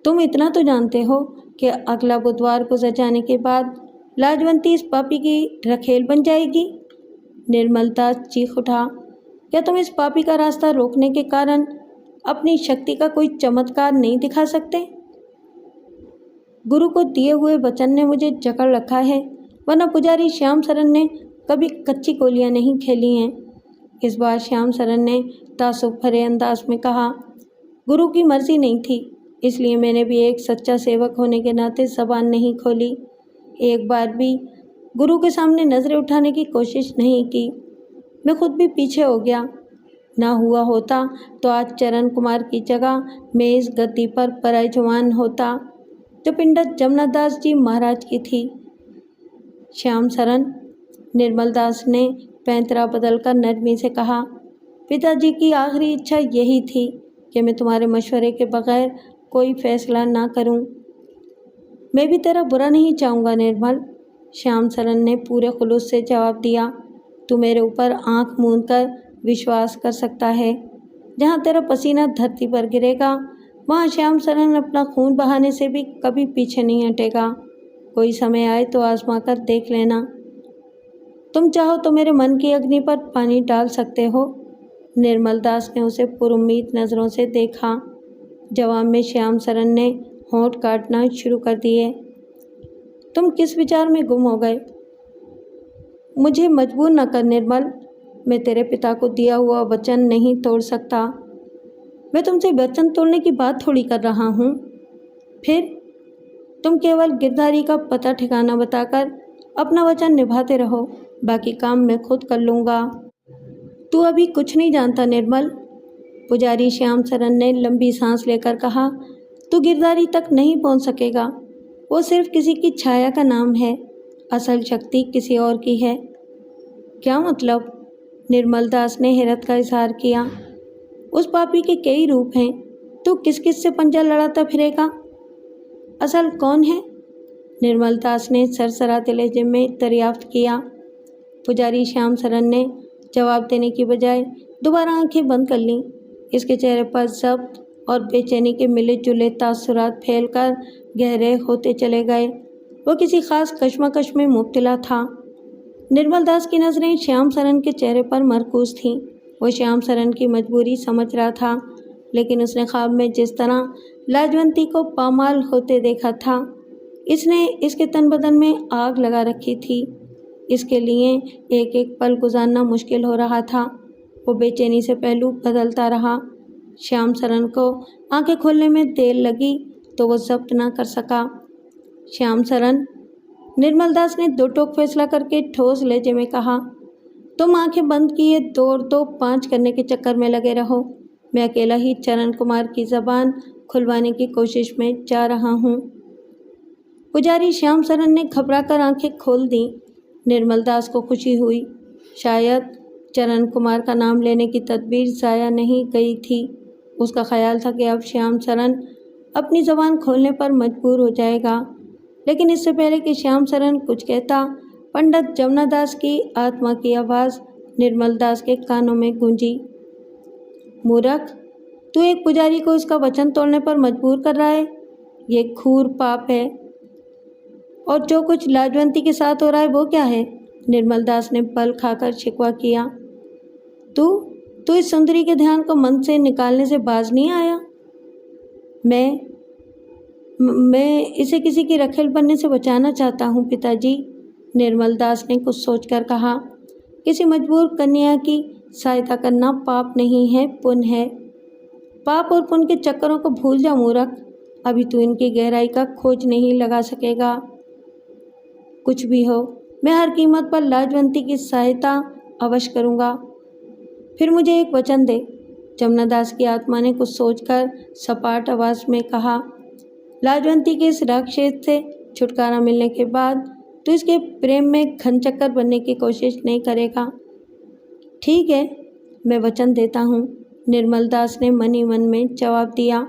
तुम इतना तो जानते हो कि अगला बुधवार गुजर जाने के बाद लाजवंती इस पापी की रखेल बन जाएगी। निर्मलदास चीख उठा। क्या तुम इस पापी का रास्ता रोकने के कारण अपनी शक्ति का कोई चमत्कार नहीं दिखा सकते? गुरु को दिए हुए वचन ने मुझे जकड़ रखा है, वरना पुजारी श्याम सरन ने कभी कच्ची गोलियां नहीं खेली हैं। इस बार श्याम सरन ने तासुब भरे अंदाज में कहा। गुरु की मर्जी नहीं थी, इसलिए मैंने भी एक सच्चा सेवक होने के नाते ज़बान नहीं खोली। एक बार भी गुरु के सामने नज़रें उठाने की कोशिश नहीं की। मैं खुद भी पीछे हो गया। ना हुआ होता तो आज चरण कुमार की जगह मैं इस गद्दी पर पराजमान होता जो पिंडत जमनादास जी महाराज की थी। श्याम सरन, निर्मलदास ने पैंतरा बदलकर नरमी से कहा। पिताजी की आखिरी इच्छा यही थी कि मैं तुम्हारे मशवरे के बगैर कोई फैसला ना करूं। मैं भी तेरा बुरा नहीं चाहूँगा निर्मल, श्याम सरन ने पूरे खुलूस से जवाब दिया। तू मेरे ऊपर आंख मूंद कर विश्वास कर सकता है। जहाँ तेरा पसीना धरती पर गिरेगा वहाँ श्याम सरन अपना खून बहाने से भी कभी पीछे नहीं हटेगा। कोई समय आए तो आजमा कर देख लेना। तुम चाहो तो मेरे मन की अग्नि पर पानी डाल सकते हो। निर्मलदास ने उसे पुरुम्मीद नज़रों से देखा। जवाब में श्याम सरन ने होंठ काटना शुरू कर दिए। तुम किस विचार में गुम हो गए? मुझे मजबूर न कर निर्मल, मैं तेरे पिता को दिया हुआ वचन नहीं तोड़ सकता। मैं तुमसे वचन तोड़ने की बात थोड़ी कर रहा हूँ। फिर तुम केवल गिरधारी का पता ठिकाना बताकर अपना वचन निभाते रहो, बाकी काम मैं खुद कर लूँगा। तू अभी कुछ नहीं जानता निर्मल, पुजारी श्याम सरन ने लंबी सांस लेकर कहा। तू गिरधारी तक नहीं पहुँच सकेगा। वो सिर्फ किसी की छाया का नाम है, असल शक्ति किसी और की है। क्या मतलब? निर्मलदास ने हैरत का इजहार किया। उस पापी के कई रूप हैं, तू किस किस से पंजा लड़ाता फिरेगा? असल कौन है? निर्मलदास ने सरसराते लहजे में दरियाफ्त किया। पुजारी श्याम सरन ने जवाब देने की बजाय दोबारा आंखें बंद कर लीं। इसके चेहरे पर जब्त और बेचैनी के मिले जुले तासुरात फैलकर गहरे होते चले गए। वो किसी खास कश्मकश में मुब्तला था। निर्मलदास की नज़रें श्याम सरन के चेहरे पर मरकूज थीं। वो श्याम सरन की मजबूरी समझ रहा था, लेकिन उसने ख्वाब में जिस तरह लाजवंती को पामाल होते देखा था, इसने इसके तन बदन में आग लगा रखी थी। इसके लिए एक एक पल गुजारना मुश्किल हो रहा था। वो बेचैनी से पहलू बदलता रहा। श्याम सरन को आंखें खोलने में देर लगी तो वो जब्त ना कर सका। श्याम सरन, निर्मलदास ने दो टोक फैसला करके ठोस लहजे में कहा। तुम आंखें बंद किए 2 और 2 5 करने के चक्कर में लगे रहो। मैं अकेला ही चरण कुमार की ज़बान खुलवाने की कोशिश में जा रहा हूँ। पुजारी श्याम सरन ने घबराकर आंखें खोल दी। निर्मलदास को खुशी हुई। शायद चरण कुमार का नाम लेने की तदबीर ज़ाया नहीं गई थी। उसका ख्याल था कि अब श्याम सरन अपनी ज़बान खोलने पर मजबूर हो जाएगा। लेकिन इससे पहले कि श्याम सरन कुछ कहता, पंडित जमनादास की आत्मा की आवाज़ निर्मलदास के कानों में गूंजी। मूर्ख, तू एक पुजारी को उसका वचन तोड़ने पर मजबूर कर रहा है। ये खूर पाप है। और जो कुछ लाजवंती के साथ हो रहा है वो क्या है? निर्मलदास ने बल खाकर शिकवा किया। तू इस सुंदरी के ध्यान को मन से निकालने से बाज नहीं आया? मैं इसे किसी की रखेल बनने से बचाना चाहता हूँ पिताजी, निर्मलदास ने कुछ सोचकर कहा। किसी मजबूर कन्या की सहायता करना पाप नहीं है, पुण्य है। पाप और पुण्य के चक्करों को भूल जा मूर्ख। अभी तू इनकी गहराई का खोज नहीं लगा सकेगा। कुछ भी हो, मैं हर कीमत पर लाजवंती की सहायता अवश्य करूँगा। फिर मुझे एक वचन दे। जमुना दास की आत्मा ने कुछ सोचकर सपाट आवाज में कहा, लाजवंती के इस राक्षस से छुटकारा मिलने के बाद तू इसके प्रेम में घनचक्कर बनने की कोशिश नहीं करेगा। ठीक है, मैं वचन देता हूँ, निर्मल दास ने मन ही मन में जवाब दिया।